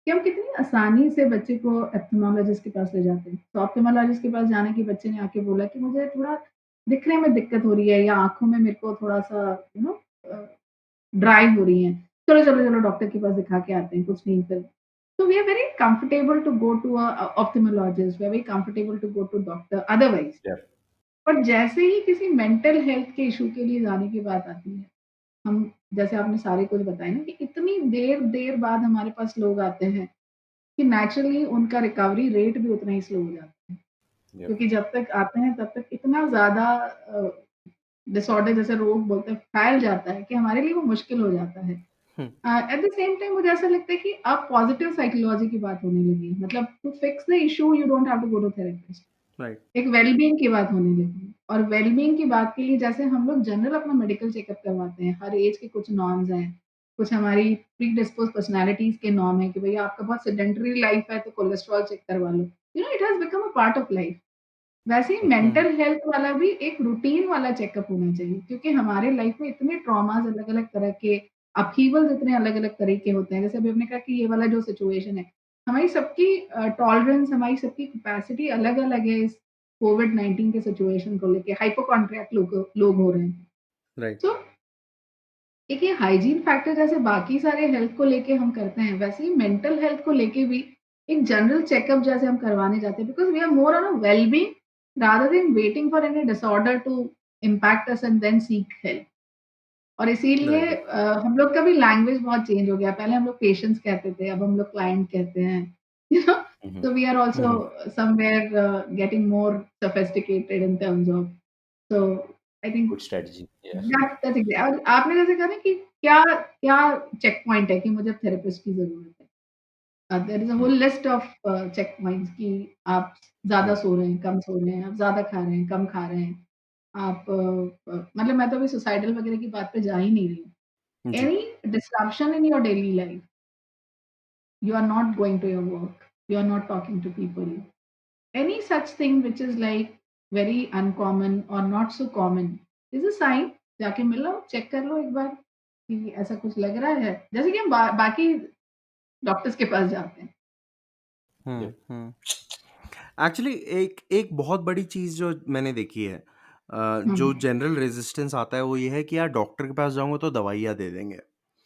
कि हम कितनी आसानी से बच्चे को ऑप्थेल्मोलॉजिस्ट के पास ले जाते हैं। तो ऑप्थेल्मोलॉजिस्ट के पास जाने की बच्चे ने आके बोला कि मुझे थोड़ा दिखने में दिक्कत हो रही है या आंखों में मेरे को थोड़ा सा ड्राई हो रही है, चलो चलो चलो डॉक्टर के पास दिखा के आते हैं, कुछ नहीं फिर। So we are very comfortable to go to a ophthalmologist. We are very comfortable to go to doctor otherwise. Yeah. पर जैसे ही किसी मेंटल हेल्थ के इशू के लिए जाने की बात आती है, हम जैसे आपने सारे कुछ बताया ना कि इतनी देर देर बाद हमारे पास लोग आते हैं कि नेचुरली उनका रिकवरी रेट भी उतना ही स्लो हो जाता है। Yeah. क्योंकि जब तक आते हैं तब तक इतना ज़्यादा डिसऑर्डर जैसे रोग बोलते हैं फैल जाता है कि हमारे लिए वो मुश्किल हो जाता है। एट द सेम टाइम मुझे ऐसा लगता है कि अब पॉजिटिव साइकोलॉजी की बात होने लगी है, मतलब to fix the issue you don't have to go to therapist. Right. एक वेलबींग की बात होने लगी है, और वेलबींग की बात के लिए जैसे हम लोग जनरल अपना मेडिकल चेकअप करवाते हैं, हर एज के कुछ नॉर्म्स हैं, कुछ हमारी प्री डिस्पोज पर्सनैलिटीज के नॉर्म है कि भैया आपका बहुत सेडेंटरी लाइफ है तो कोलेस्ट्रॉल चेक करवा लो, you know it has become a part of life. वैसे ही मेंटल हेल्थ वाला भी एक रूटीन वाला चेकअप होना चाहिए, क्योंकि हमारे लाइफ में इतने ट्रॉमास अलग अलग तरह के अपहीवल्स इतने अलग अलग तरीके होते हैं। जैसे अभी हमने कहा कि ये वाला जो सिचुएशन है, हमारी सबकी टॉलरेंस, हमारी सबकी कैपेसिटी अलग अलग है इस कोविड-19 के सिचुएशन को लेके। हाइपोकॉन्ड्रियाक लोग हो रहे हैं। राइट। तो एक ये हाइजीन फैक्टर जैसे बाकी सारे हेल्थ को लेके हम करते हैं, वैसे ही मेंटल हेल्थ को लेके भी एक जनरल चेकअप जैसे हम करवाने जाते हैं, because we are more on a wellbeing rather than waiting for any disorder to impact us and then seek help. और इसीलिए राइट। हम लोग का भी लैंग्वेज बहुत चेंज हो गया। पहले हम लोग पेशेंट्स कहते थे, अब हम लोग क्लाइंट कहते हैं। You know so we are also somewhere getting more sophisticated in terms of, so I think good strategy. That's exact. और आपने जैसे कहा ना कि क्या क्या चेक पॉइंट है कि मुझे थेरेपिस्ट की ज़रूरत है। There is a whole list of check points कि आप ज़्यादा सो रहे हैं, कम सो रहे हैं, आप ज़्यादा खा रहे हैं, कम खा रहे हैं। आप मतलब मैं तो अभी सुसाइडल वगैरह की बात पे जा ही नहीं रही हूँ। जी। Any disruption in your daily life, you are not going to your work, you are not talking to people, any such thing which is like very uncommon or not so common is a sign। जाके मिलो, चेक कर लो एक बार कि ऐसा कुछ लग रहा है, जैसे कि हम बाकी डॉक्टर्स के पास जाते हैं। एक्चुअली एक एक बहुत बड़ी चीज जो मैंने देखी है, जो हम्म, जनरल रेजिस्टेंस आता है वो ये है कि यार डॉक्टर के पास जाऊंगा तो दवाइयाँ दे देंगे।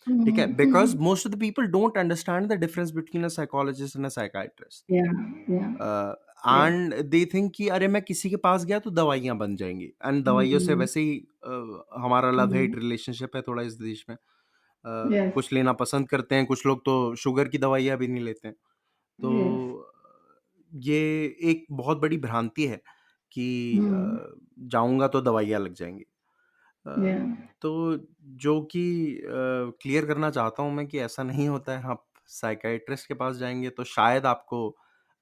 ठीक है, because most of the people don't understand the difference between a psychologist and a psychiatrist, या या या एंड दे थिंक कि अरे मैं किसी के पास गया तो दवाइयाँ बन जाएंगी, एंड दवाइयों से वैसे ही हमारा लव हेट रिलेशनशिप है थोड़ा इस देश में। यस कुछ लेना पसंद करते हैं, कुछ लोग तो शुगर की दवाइयाँ भी नहीं लेते हैं। तो यस ये एक बहुत बड़ी भ्रांति है कि जाऊंगा तो दवाइयाँ लग जाएंगी। या तो जो कि क्लियर करना चाहता हूँ मैं कि ऐसा नहीं होता है। आप साइकाइट्रिस्ट के पास जाएंगे तो शायद आपको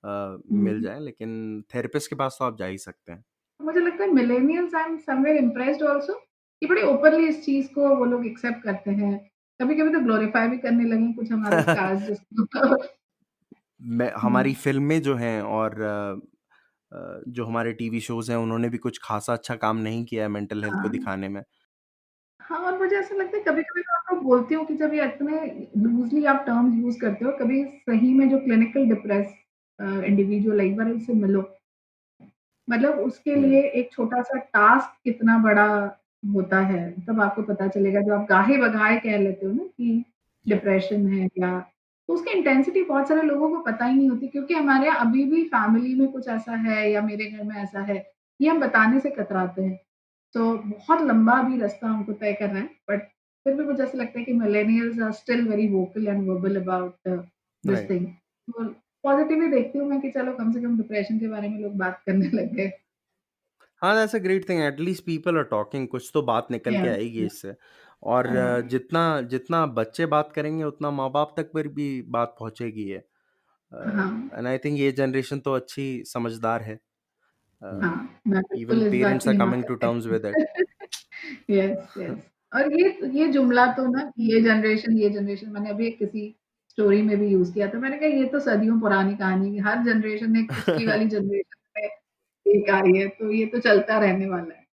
मिल हम्म। जाए, लेकिन थेरेपिस्ट के पास तो आप जा ही सकते हैं। मुझे लगता है millennials, I am somewhere impressed also कि बड़े ओपनली इस चीज को वो लोग एक्सेप्ट करते हैं। कभी कभी तो ग्लोरीफाई भी करने लगे हैं कुछ हमारे स्टार्स जिसको। हमारी हम्म, फिल्में जो हैं और जो हमारे टीवी शोज हैं, उन्होंने भी कुछ खासा अच्छा काम नहीं किया है मेंटल हेल्थ को हाँ। दिखाने में। हाँ, और मुझे ऐसा लगता है कभी-कभी मैं आपको बोलती हूँ कि जब ये इतने लूज़ली आप टर्म्स यूज़ करते हो, कभी सही में जो क्लिनिकल डिप्रेस इंडिविजुअल एक बार उससे मिलो। मतलब उसके हम्म, लिए एक छोटा-सा टास्क कितना बड़ा होता है, तब आपको पता चलेगा। जो आप गाहे-बगाए कह लेते हो ना कि या डिप्रेशन है या, तो उसकी इंटेंसिटी बहुत सारे लोगों को पता ही नहीं होती, क्योंकि हमारे यहाँ अभी भी फैमिली में कुछ ऐसा है या मेरे घर में ऐसा है, ये हम बताने से कतराते हैं। तो बहुत लंबा अभी रास्ता हमको तय करना है, बट फिर भी मुझे ऐसा लगता है कि millennials are still very vocal and verbal about this right. Thing. तो पॉजिटिवली देखती हूँ मैं कि चलो कम से कम डिप्रेशन के बारे में लोग बात करने लग गए। हाँ, that's a great thing, at least people are talking, कुछ तो बात निकल के या आएगी इससे। और या जितना जितना बच्चे बात करेंगे, उतना माँ बाप तक पर भी बात पहुंचेगी है। हाँ, एंड आई थिंक ये जनरेशन तो अच्छी समझदार है। हाँ, मैं इवन बिल्कुल इस बात पेरेंट्स आर की कमिंग टू हिमाकत टर्म्स विद इट। करती हूँ। Yes, yes. और ये जुमला तो ना ये जनरेशन मैंने अभी एक किसी स्टोरी में भी यूज़ किया था। मैंने कहा ये तो सदियों पुरानी कहानी है, हर जनरेशन ने पिछली वाली जनरेशन में एक आई है, तो ये तो चलता रहने वाला है।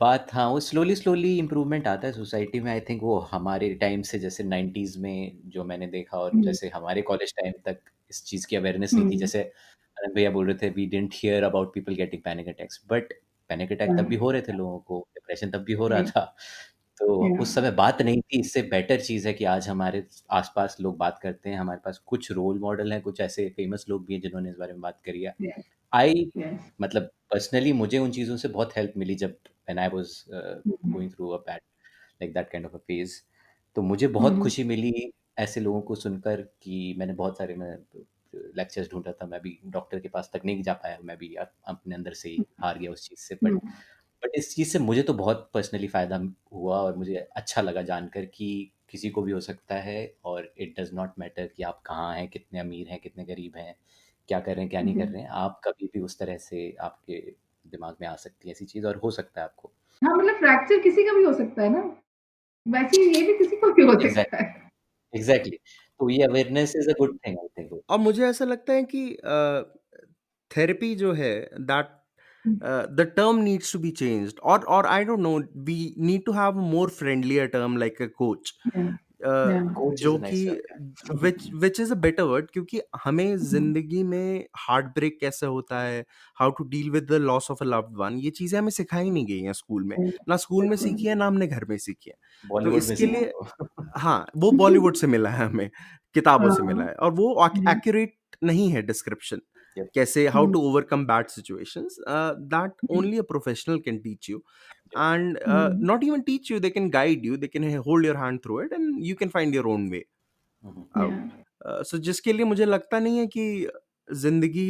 बात हाँ, वो स्लोली स्लोली इम्प्रूवमेंट आता है सोसाइटी में। आई थिंक वो हमारे टाइम से, जैसे 90s में जो मैंने देखा, और हुँ, जैसे हमारे कॉलेज टाइम तक इस चीज़ की अवेयरनेस नहीं थी। हुँ, जैसे अनंत भैया बोल रहे थे, we didn't hear about people getting panic attacks, but panic attack तब भी राइट, हो रहे थे लोगों को, डिप्रेशन तब भी हो रहा राइट, था। तो या, उस समय बात नहीं थी। इससे बेटर चीज़ है कि आज हमारे आसपास लोग बात करते हैं, हमारे पास कुछ रोल मॉडल हैं, कुछ ऐसे फेमस लोग भी हैं जिन्होंने इस बारे में बात करी है। यस, आई यस। मतलब पर्सनली मुझे उन चीज़ों से बहुत हेल्प मिली जब when I was hmm, going through a bad, like that kind of a phase. तो मुझे बहुत हुँ, खुशी मिली ऐसे लोगों को सुनकर कि मैंने बहुत सारे मैं लेक्चर्स ढूंढा था, मैं भी डॉक्टर के पास तक नहीं जा पाया, मैं भी अपने अंदर से ही हार गया उस चीज़ से। हुँ, बट इस चीज़ से मुझे तो बहुत पर्सनली फ़ायदा हुआ, और मुझे अच्छा लगा जानकर कि किसी को भी हो सकता है। और इट डज़ नॉट मैटर कि आप कहाँ हैं, कितने अमीर हैं, कितने गरीब हैं, क्या कर रहे हैं, क्या नहीं जी। कर रहे हैं। आप कभी भी उस तरह से आपके दिमाग में आ सकती है ऐसी चीज़, और हो सकता है आपको। हाँ, मतलब फ्रैक्चर किसी का भी हो सकता है ना, वैसे ही ये भी किसी को भी हो सकता एग्ज़ैक्टली, है। एग्ज़ैक्टली। तो ये awareness is a good thing I think. और मुझे ऐसा लगता है कि थेरेपी जो है, that hmm, the term needs to be changed, or I don't know, we need to have a more friendlier term like a coach, या, या, कोच इज़ जो अ कि नाइस टर्म या। which is a better word, क्योंकि हमें हुँ, जिंदगी में हार्ट ब्रेक कैसे होता है, how to deal with the loss of a loved one, ये चीजें हमें सिखाई नहीं गई हैं स्कूल में। राइट, ना स्कूल में बिल्कुल। सीखी है, ना हमने घर में सीखी है। तो बॉलीवुड में इसके सीखी या। लिए, वो। हाँ, वो बॉलीवुड से मिला है हमें, किताबों से मिला हाँ, है, और वो जी, एक्यूरेट नहीं है डिस्क्रिप्शन। यप, कैसे, how hmm, to overcome bad situations, that जी, only a professional can teach you, and hmm, not even teach you, they can guide you, they can hold your hand through it, and you can find your own way हुँ, या, out. सो जिसके लिए मुझे लगता नहीं है कि जिंदगी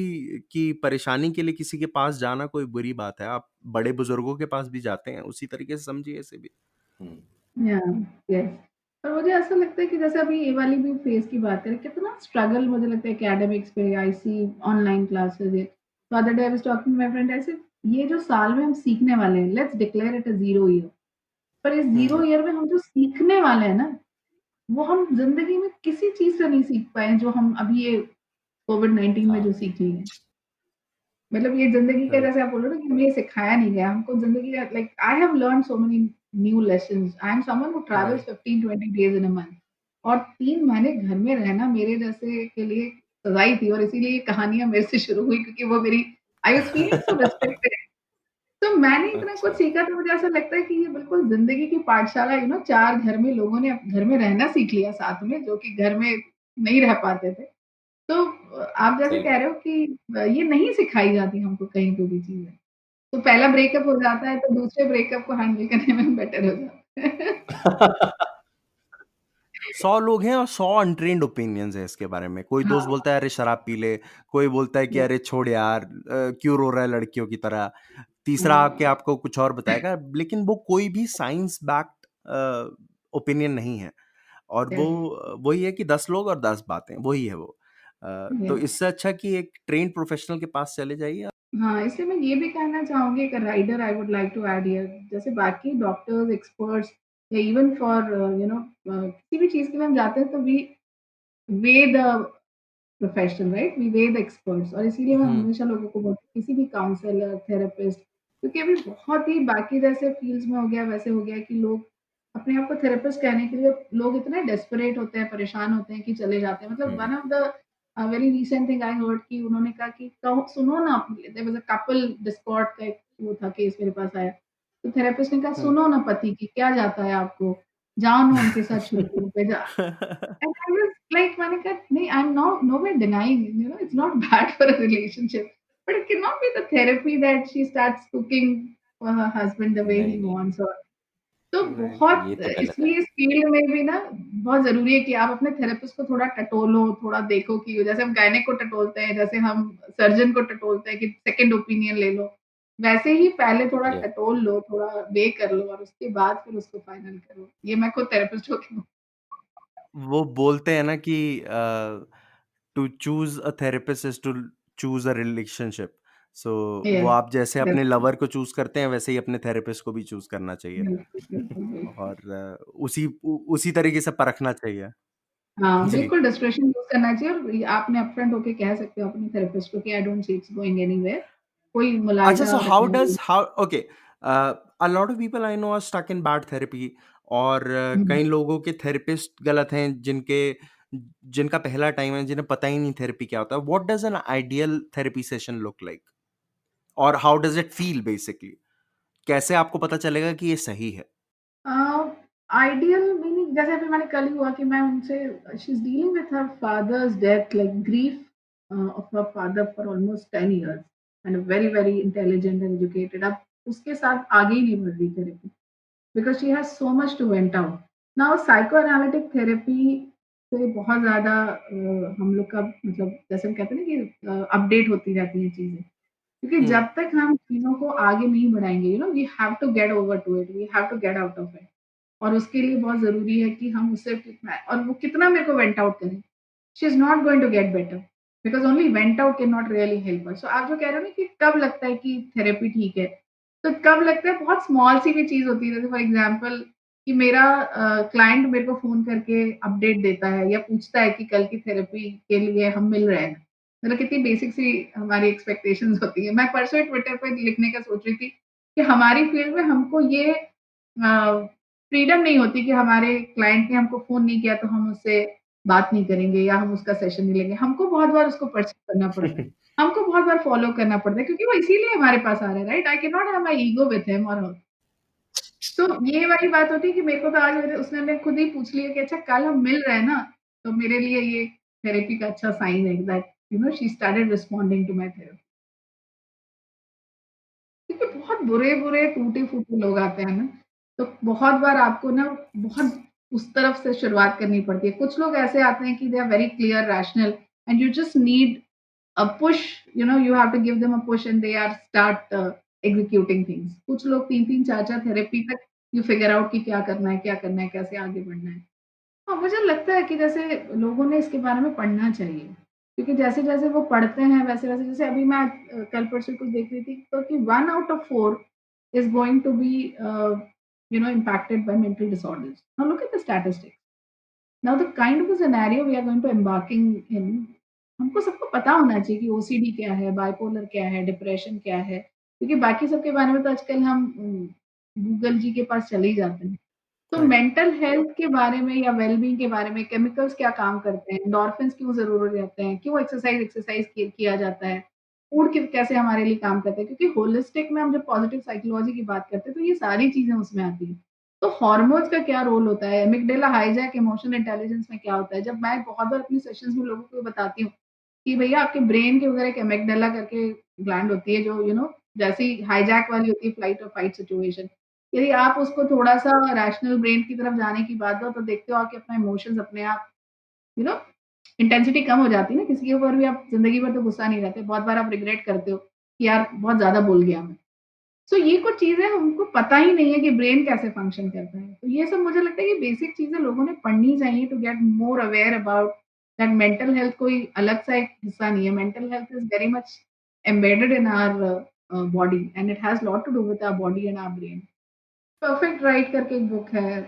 की परेशानी के लिए किसी के पास जाना कोई बुरी बात है। आप बड़े बुजुर्गों के पास भी जाते हैं, उसी तरीके से समझिए इसे भी। हुँ, या, यस। और मुझे ऐसा लगता है कि जैसे अभी ये वाली भी फेज़ की बात करें, कितना स्ट्रगल मुझे लगता है एकेडमिक्स पे, आई सी ऑनलाइन क्लासेस है। The other day I was talking to my friend, ऐसे ये जो साल में हम सीखने वाले हैं, let's declare it a 0 year. पर इस हुँ, 0 ईयर में हम जो सीखने वाले हैं ना, वो हम ज़िंदगी में किसी चीज़ से नहीं सीख पाए, जो हम अभी ये कोविड-19 में हाँ, जो सीख लिए हैं। मतलब ये ज़िंदगी का, राइट, जैसे आप बोल रहे हो ना कि हमें ये सिखाया नहीं गया, हमको ज़िंदगी का, like I have learned so many new lessons. I am someone who travels right. 15-20 days in a month, और 3 महीने घर में रहना मेरे जैसे के लिए सज़ा ही थी, और इसीलिए ये कहानियाँ मेरे से शुरू हुई, क्योंकि वो मेरी, I was feeling so restricted. तो मैंने इतना कुछ अच्छा, सीखा, तो मुझे ऐसा लगता है कि ये बिल्कुल ज़िंदगी की पाठशाला, 4 घर में लोगों ने घर में रहना सीख लिया साथ में, जो कि घर में नहीं रह पाते थे। तो आप जैसे सही कह बात रहे हो कि ये नहीं सिखाई जाती हमको कहीं पे भी चीज़ें। तो पहला ब्रेकअप हो जाता है, तो दूसरे ब्रेकअप को हैंडल करने में बेटर हो जाता है। है। 100 लोग हैं और 100 अनट्रेन्ड ओपिनियंस हैं इसके बारे में। कोई दोस्त हाँ, बोलता है अरे शराब पी ले, कोई बोलता है कि या, अरे छोड़ यार, क्यों रो रहा है लड़कियों की तरह। तीसरा आके हाँ, आपको कुछ और बताएगा, लेकिन वो कोई भी साइंस बैक्ड ओपिनियन नहीं है। और वो यस, वही है कि 10 लोग और 10 बातें, वही है वो। तो Yes. इससे अच्छा कि एक ट्रेन्ड प्रोफेशनल के पास चले जाइए। हाँ, इसलिए मैं ये भी कहना चाहूँगी, एक rider I would like to add here, जैसे बाकी डॉक्टर्स, एक्सपर्ट्स या इवन फॉर किसी भी चीज़ के लिए हम जाते हैं तो we weigh the professional, right? We weigh the experts, और इसीलिए मैं हुँ, हमेशा लोगों को बोलती हूँ किसी भी काउंसलर, थेरेपिस्ट, क्योंकि अभी बहुत ही बाकी जैसे फील्ड्स में हो गया, वैसे हो गया है कि लोग अपने आप को थेरेपिस्ट कहने के लिए लोग इतने डेस्परेट होते हैं, परेशान होते हैं कि चले जाते हैं। मतलब हुँ, one of the very recent thing I heard कि उन्होंने कहा कि कहो सुनो ना, there was a couple discord का एक वो था, केस मेरे पास आया। तो थेरेपिस्ट ने कहा, हुँ। सुनो ना पति की, क्या जाता है आपको? जाओ ना उनके साथ छुट्टियों पे जा। And I was like, मैंने कहा नहीं, I'm not nowhere denying, it's not bad for a relationship, but it cannot be the therapy that she starts cooking for her husband the way नहीं, he नहीं, wants, और तो राइट। ये बहुत तो गलत है। इसलिए इस फील्ड में भी ना बहुत ज़रूरी है कि आप अपने थेरेपिस्ट को थोड़ा टटोलो, थोड़ा देखो कि जैसे हम गायनेक को टटोलते हैं, जैसे हम सर्जन को टटोलते हैं कि सेकंड ओपिनियन ले लो, वैसे ही पहले थोड़ा या टटोल लो, थोड़ा वे कर लो और उसके बाद फिर उसको फाइनल करो। ये मैं खुद थेरेपिस्ट होके वो बोलते हैं ना कि to choose a therapist is to choose a relationship. So वो यस, आप जैसे अपने बिल्कुल, लवर को चूज़ करते हैं, वैसे ही अपने थेरेपिस्ट को भी चूज़ करना चाहिए बिल्कुल, बिल्कुल, बिल्कुल। और उसी तरीके से परखना चाहिए। हाँ, जी। बिल्कुल डिस्क्रिप्शन यूज़ करना चाहिए, और ये आपने अपफ्रंट होके कह सकते हो अपने थेरेपिस्ट को कि I don't see it's going anywhere. कोई अच्छा, मुलाहिज़ा सो हाउ रखने डज़ वाली। How okay a lot of people I know are stuck in bad therapy और हुँ। कई लोगों के थेरेपिस्ट गलत हैं जिनका पहला टाइम है, जिन्हें पता ही नहीं थेरेपी क्या होता है। What does an ideal therapy session look like? और how does it feel basically? कैसे आपको पता चलेगा कि ये सही है? अ, आइडियल मीनिंग जैसे अभी मैंने कल ही हुआ कि मैं उनसे, she is dealing with her father's death, like grief of her father for almost 10 years, and very, very intelligent and educated. अब उसके साथ आगे ही नहीं बढ़ रही therapy, because she has so much to went out. Now psychoanalytic therapy से बहुत ज़्यादा हम लोग का मतलब जैसे हम कहते हैं ना कि अपडेट होती रहती हैं चीज़ें। क्योंकि हुँ, जब तक हम चीज़ों को आगे नहीं बढ़ाएँगे, we have to get over to it, we have to get out of it. और उसके लिए बहुत ज़रूरी है कि हम उससे कितना, और वो कितना मेरे को वेंट आउट करें। She is not going to get better, because only vent out can not really help us. So आप जो कह रहे हो ना कि कब लगता है कि थेरेपी ठीक है, तो कब लगता है, बहुत स्मॉल सी भी चीज़ होती है, जैसे फॉर एग्ज़ाम्पल कि मेरा क्लाइंट मेरे को फ़ोन करके अपडेट देता है या पूछता है कि कल की थेरेपी के लिए हम मिल रहे हैं। मतलब कितनी बेसिक सी हमारी एक्सपेक्टेशंस होती है। मैं परसों ही ट्विटर पे लिखने का सोच रही थी कि हमारी फील्ड में हमको ये फ्रीडम नहीं होती कि हमारे क्लाइंट ने हमको फ़ोन नहीं किया तो हम उससे बात नहीं करेंगे या हम उसका सेशन नहीं लेंगे। हमको बहुत बार उसको परस्यू करना पड़ता है। हमको बहुत बार फ़ॉलो करना पड़ता है क्योंकि वो इसीलिए हमारे पास आ रहा है, right? I can not have my ego with him और हर। तो ये वाली बात होती है कि मेरे को तो आज उसने खुद ही पूछ लिया कि अच्छा कल हम मिल रहे हैं ना, तो मेरे लिए ये थेरेपी का अच्छा साइन है that she started responding to my therapy. क्योंकि बहुत बुरे-बुरे, टूटे-फूटे लोग आते हैं ना, तो बहुत बार आपको ना बहुत उस तरफ से शुरुआत करनी पड़ती है। कुछ लोग ऐसे आते हैं कि they are very clear, rational, and you just need a push, you have to give them a push and they are start executing things. कुछ लोग 3-3 4-4 थेरेपी तक you figure out कि क्या करना है, कैसे आगे बढ़ना है। हाँ, मुझे लगता है कि जैसे लोगों ने इसके बारे में पढ़ना चाहिए, क्योंकि जैसे-जैसे वो पढ़ते हैं वैसे-वैसे, जैसे अभी मैं कल-परसों कुछ देख रही थी तो कि 1 out of 4 is going to be impacted by mental disorders. Now look at the statistics. Now the kind of a scenario we are going to embarking in, हमको सबको पता होना चाहिए कि ओसीडी क्या है, बाइपोलर क्या है, डिप्रेशन क्या है, क्योंकि बाकी सब के बारे में तो आजकल हम गूगल जी के पास चले ही जाते हैं। तो राइट। मेंटल हेल्थ के बारे में या वेल-बीइंग के बारे में केमिकल्स क्या काम करते हैं, एंडोर्फिन्स क्यों ज़रूरी रहते हैं, क्यों एक्सरसाइज़ एक्सरसाइज़ किया जाता है, फूड कैसे हमारे लिए काम करता है, क्योंकि होलिस्टिक में हम जब पॉजिटिव साइकोलॉजी की बात करते हैं, तो ये सारी चीज़ें उसमें आती हैं। तो हार्मोन्स का क्या रोल होता है, एमिगडाला हाइजैक इमोशनल इंटेलिजेंस में क्या होता है? जब मैं बहुत बार अपनी सेशंस में लोगों को बताती हूँ कि भैया आपके ब्रेन के उधर एक एमिगडाला करके ग्लैंड होती है जो जैसे ही हाइजैक वाली होती है फ्लाइट और फाइट सिचुएशन। यदि आप उसको थोड़ा-सा रैशनल ब्रेन की तरफ जाने की बात हो तो देखते हो आप कि अपना इमोशंस अपने आप यू नो इंटेंसिटी कम हो जाती है ना, किसी के ऊपर भी आप ज़िंदगी भर तो गुस्सा नहीं रहते। बहुत बार आप रिग्रेट करते हो कि यार बहुत ज़्यादा बोल गया मैं। सो ये कुछ चीज़ें हमको पता ही नहीं है कि ब्रेन कैसे फंक्शन करता है। तो ये सब मुझे लगता है कि बेसिक चीज़ें लोगों ने पढ़नी चाहिए to get more aware about that mental health कोई अलग सा एक हिस्सा नहीं है. Mental health is very much embedded in our body and it has lot to do with our body and our brain. Perfect right करके एक बुक है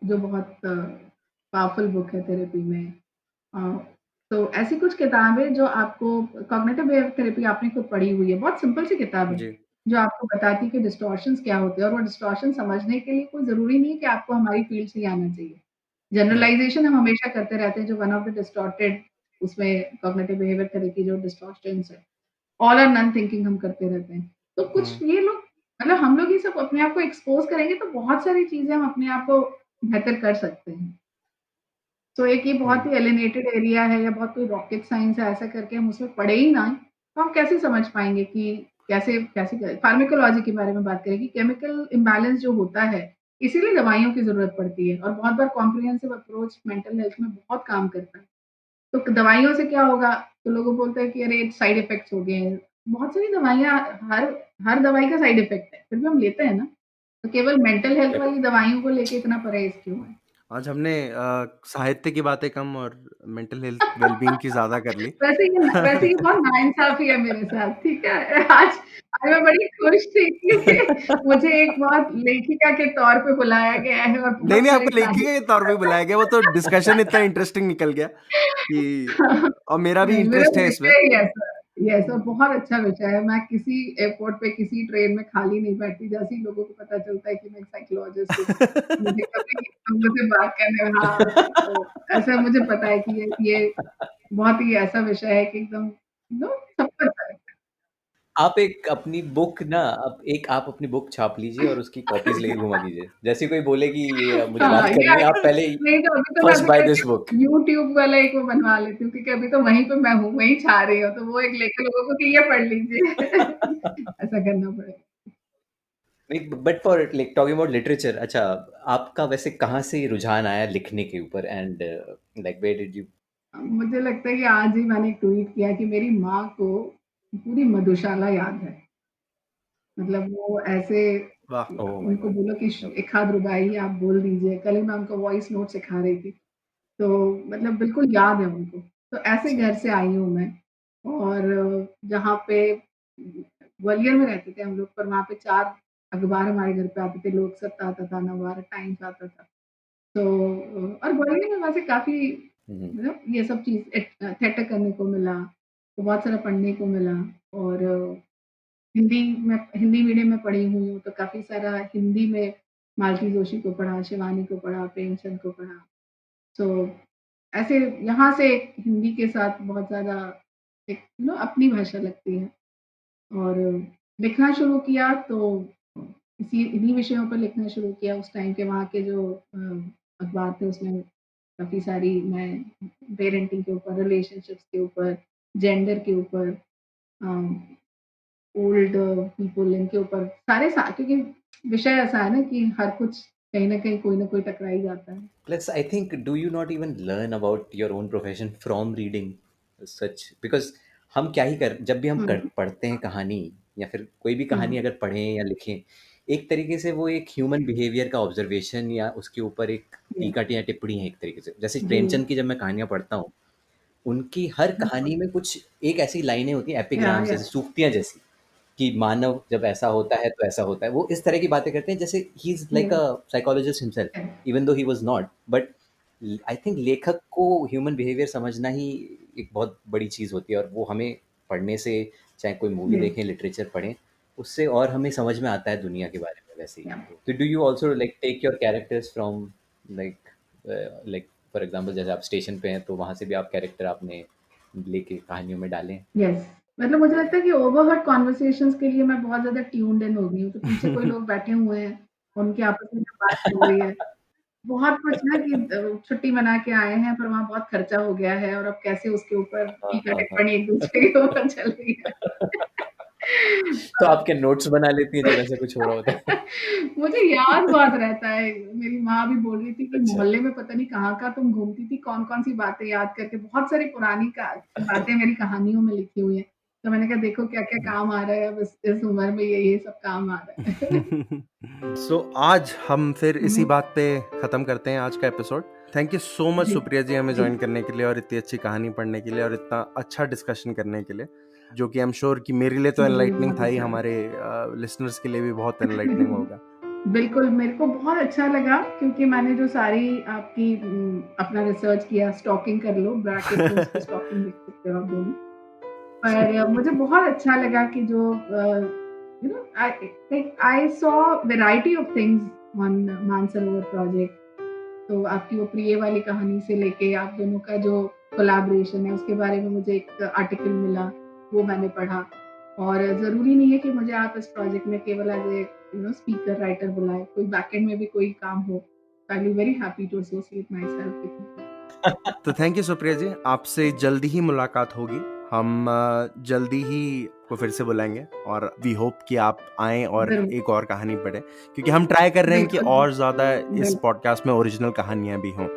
जो बहुत पावरफुल बुक है थेरेपी में. तो ऐसी कुछ किताबें जो आपको कॉग्निटिव बिहेवियर थेरेपी आपने खुद पढ़ी हुई है, बहुत सिंपल सी किताब है जी जो आपको बताती है कि डिस्टॉर्शंस क्या होते हैं और वो डिस्टॉर्शन समझने के लिए कोई ज़रूरी नहीं है कि आपको हमारी फील्ड से ही आना चाहिए. राइट जनरलाइजेशन हम हमेशा करते रहते हैं जो वन ऑफ द डिस्टॉर्टेड उसमें कॉग्निटिव बिहेवियर थेरेपी जो डिस्टॉर्शंस है, ऑल और नन थिंकिंग हम करते रहते हैं. तो कुछ ये लोग मतलब हम लोग ये सब अपने आप को एक्सपोज़ करेंगे तो बहुत सारी चीज़ें हम अपने आप को बेहतर कर सकते हैं. तो एक ये बहुत ही एलिनेटेड एरिया है या बहुत कोई रॉकेट साइंस है ऐसा करके हम उसमें पढ़े ही ना, तो हम कैसे समझ पाएँगे कि कैसे कैसे फार्माकोलॉजी के बारे में बात करें कि केमिकल इम्बैलेंस जो होता है, इसीलिए दवाइयों की ज़रूरत पड़ती है और बहुत बार कॉम्प्रिहेंसिव अप्रोच मेंटल हेल्थ में बहुत काम करता है. तो दवाइयों से क्या होगा? तो लोग बोलते हैं कि अरे साइड इफ़ेक्ट्स हो गए हैं. बहुत सारी दवाइयाँ हर हर दवाई का साइड इफ़ेक्ट है, फिर भी हम लेते हैं ना. तो केवल मेंटल हेल्थ वाली दवाइयों को लेके इतना परहेज़ क्यों है? आज हमने साहित्य की बातें कम और मेंटल हेल्थ वेलबींग की ज्यादा कर ली. वैसे ये बहुत नाइंसाफ़ी है मेरे साथ, ठीक है? आज मैं बड़ी खुश थी कि मुझे एक बहुत लेखिका के तौर पे बुलाया गया है और नहीं बहुत नहीं, सारे आपको लेखिका के तौर पे बुलाया गया, वो तो डिस्कशन इतना इंटरेस्टिंग निकल गया कि, और मेरा भी नहीं, मेरा इंटरेस्ट है इसमें. विषय ही ऐसा है। यस और बहुत अच्छा विषय है। मैं किसी एयरपोर्ट पे किसी ट्रेन में खाली नहीं बैठती, जैसे ही लोगों को पता चलता है कि मैं एक साइकोलॉजिस्ट हूँ, मुझे कभी मुझसे बात करने में हाँ, तो ऐसा मुझे पता है कि ये बहुत ही ऐसा विषय है कि एकदम सबको अच्छा लगता है। आप अपनी बुक छाप लीजिए और उसकी कॉपीज लेके घुमा कीजिए. जैसे कोई बोले कि मुझे हाँ, बात ये करनी है, आप आजकल पहले नहीं तो अभी तो मैं फर्स्ट ऐसा बाय करती दिस बुक. हूँ, यूट्यूब वाला एक वो बनवा लेती हूँ क्योंकि अभी तो वहीं पे मैं हूँ, वहीं छा रही हूँ, तो वो एक लेके लोगों को कि ये पढ़ लीजिए। ऐसा करना पड़ेगा। नहीं, but for like talking about literature, अच्छा, आपका वैसे कहाँ से रुझान आया लिखने के ऊपर, and like where did you? मुझे लगता है कि आज ही मैंने एक ट्वीट किया कि मेरी माँ को पूरी मधुशाला याद है। मतलब वो ऐसे वाह. ओह माय उनको गॉड. बोलो कि एक आध रुबाई आप बोल दीजिए। कल ही मैं उनको वॉइस नोट सिखा रही थी। तो मतलब बिल्कुल याद है उनको। तो ऐसे अच्छा. घर से आई हूँ मैं और जहाँ पे ग्वालियर में रहते थे हम लोग पर वहाँ पे 4 अखबार हमारे घर पे आते थे। लोकसत्ता आता था, नवभारत टाइम्स आता था। तो और ग्वालियर में वैसे काफ़ी हम्म. मतलब ये सब चीज़ थिएटर करने को मिला, तो बहुत सारा पढ़ने को मिला और हिंदी मीडियम में पढ़ी हुई हूँ, तो काफ़ी सारा हिंदी में मालती जोशी को पढ़ा, शिवानी को पढ़ा, प्रेमचंद को पढ़ा। तो ऐसे यहाँ से हिंदी के साथ बहुत ज़्यादा एक अपनी भाषा लगती है और लिखना शुरू किया तो इसी इन्हीं विषयों पर लिखना शुरू किया। उस टाइम के वहाँ के जो अखबार थे उसमें काफ़ी सारी मैं पेरेंटिंग के ऊपर, रिलेशनशिप्स के ऊपर, जेंडर के ऊपर ओल्ड पीपल इनके ऊपर क्योंकि विषय ऐसा है ना कि हर कुछ कहीं न कहीं कोई न कोई टकरा ही जाता है। Plus, I think, do you not even learn about your own profession from reading such? Because हम क्या ही कर जब भी हम हुँ, पढ़ते हैं कहानी, या फिर कोई भी हुँ, कहानी अगर पढ़ें या लिखें, एक तरीके से वो एक ह्यूमन बिहेवियर का ऑब्जर्वेशन या उसके ऊपर एक यस, टीका या टिप्पणी है एक तरीके से. जैसे जी। प्रेमचंद की जब मैं कहानियाँ पढ़ता हूँ, उनकी हर कहानी में कुछ एक ऐसी लाइनें होती हैं एपिग्राम्स या जैसे, सूक्तियाँ जैसी, कि मानव जब ऐसा होता है तो ऐसा होता है. वो इस तरह की बातें करते हैं जैसे he is like yes, a psychologist himself, yes, even though he was not. But I think लेखक को ह्यूमन बिहेवियर समझना ही एक बहुत बड़ी चीज़ होती है, और वो हमें पढ़ने से, चाहे कोई मूवी यस, देखें, लिटरेचर पढ़ें, उससे और हमें समझ में आता है दुनिया के बारे में वैसे ही. या। तो do you also like take your characters from like like for example, जैसे आप स्टेशन पे हैं तो वहाँ से भी आप कैरेक्टर आपने लेके कहानियों में डालें? यस, मतलब मुझे लगता है कि ओवरहर्ड कन्वर्सेशंस के लिए मैं बहुत ज़्यादा ट्यून्ड इन हो गई हूँ, तो पीछे कोई लोग बैठे हुए हैं, उनकी आपस में जो बात चल रही है, बहुत कुछ ना कि छुट्टी मना के आए हैं पर वहाँ बहुत खर्चा हो गया है और अब कैसे उसके ऊपर हाँ हाँ हाँ. टीका-टिप्पणी एक-दूसरे के ऊपर चल रही है। तो आप क्या नोट्स बना लेती हैं जब ऐसा कुछ हो रहा होता है? मुझे याद बहुत रहता है, मेरी माँ भी बोल रही थी कि अच्छा. मोहल्ले में पता नहीं कहाँ-कहाँ तुम घूमती थी, कौन-कौन सी बातें याद करके बहुत सारी पुरानी का बातें मेरी कहानियों में लिखी हुई हैं। तो मैंने कहा देखो क्या-क्या काम आ रहा है, अब इस उम्र में ये सब काम आ रहा है। सो आज हम फिर इसी हम्म, बात पे खत्म करते हैं आज का episode. Thank you so much जी, सुप्रिया जी हमें जी, ज्वाइन करने के लिए और इतनी अच्छी कहानी पढ़ने के लिए और इतना अच्छा डिस्कशन करने के लिए, जो कि आई एम श्योर कि मेरे लिए तो मुझे भी एनलाइटनिंग बहुत था ही, अच्छा हमारे लिसनर्स के लिए भी बहुत एनलाइटनिंग लगा। होगा। बिल्कुल, मेरे को बहुत अच्छा लगा क्योंकि मैंने जो सारी आपकी अपना रिसर्च किया, स्टॉकिंग कर लो, ब्रैकेट में उसको स्टॉकिंग लिख सकते हो आप दोनों। पर मुझे बहुत अच्छा लगा कि जो I saw variety of things on Mansarovar project. तो आपकी वो प्रिय वाली कहानी से लेके आप दोनों का जो कोलैबोरेशन है उसके बारे में मुझे एक आर्टिकल मिला, वो मैंने पढ़ा। और ज़रूरी नहीं है कि मुझे आप इस प्रोजेक्ट में केवल एज़ ए स्पीकर राइटर बुलाएँ, कोई बैकएंड में भी कोई काम हो, I will be very happy to associate myself with you. तो थैंक यू सुप्रिया जी, आपसे जल्दी ही मुलाकात होगी। हम जल्दी ही को फिर से बुलाएंगे और वी होप कि आप आएं और ज़रूर, एक और कहानी पढ़ें, क्योंकि हम ट्राई कर रहे हैं कि बिल्कुल, और ज़्यादा इस बिल्कुल। पॉडकास्ट में ओरिजिनल कहानियां भी हों।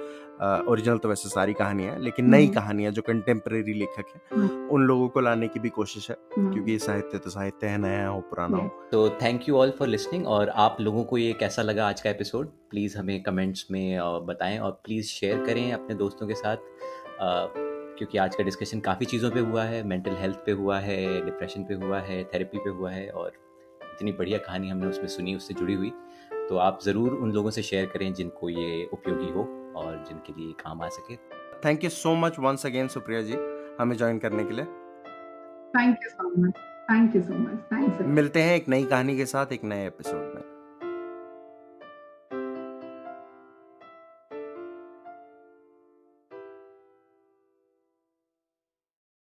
ओरिजिनल तो वैसे सारी कहानियां हैं, लेकिन नई हुँ, कहानियां जो कंटेम्प्रेरी लेखक हैं हुँ, उन लोगों को लाने की भी कोशिश है, हुँ, क्योंकि साहित्य तो साहित्य है, नया हो पुराना यस। हो। तो thank you all for listening. और आप लोगों को ये कैसा लगा आज का एपिसोड, प्लीज़ हमें कमेंट्स में बताएं और प्लीज़ शेयर करें अपने दोस्तों के साथ, क्योंकि आज का डिस्कशन काफ़ी चीज़ों पे हुआ है, मेंटल हेल्थ पे हुआ है, डिप्रेशन पे हुआ है, थेरेपी पे हुआ है, और इतनी बढ़िया कहानी हमने उसमें सुनी, उससे जुड़ी हुई। तो आप ज़रूर उन लोगों से शेयर करें जिनको ये उपयोगी हो और जिनके लिए काम आ सके। Thank you so much once again Supriya ji हमें ज्वाइन करने के लिए। Thank you so much, thank you so much, thanks a lot. मिलते हैं एक नई कहानी के साथ एक नए एपिसोड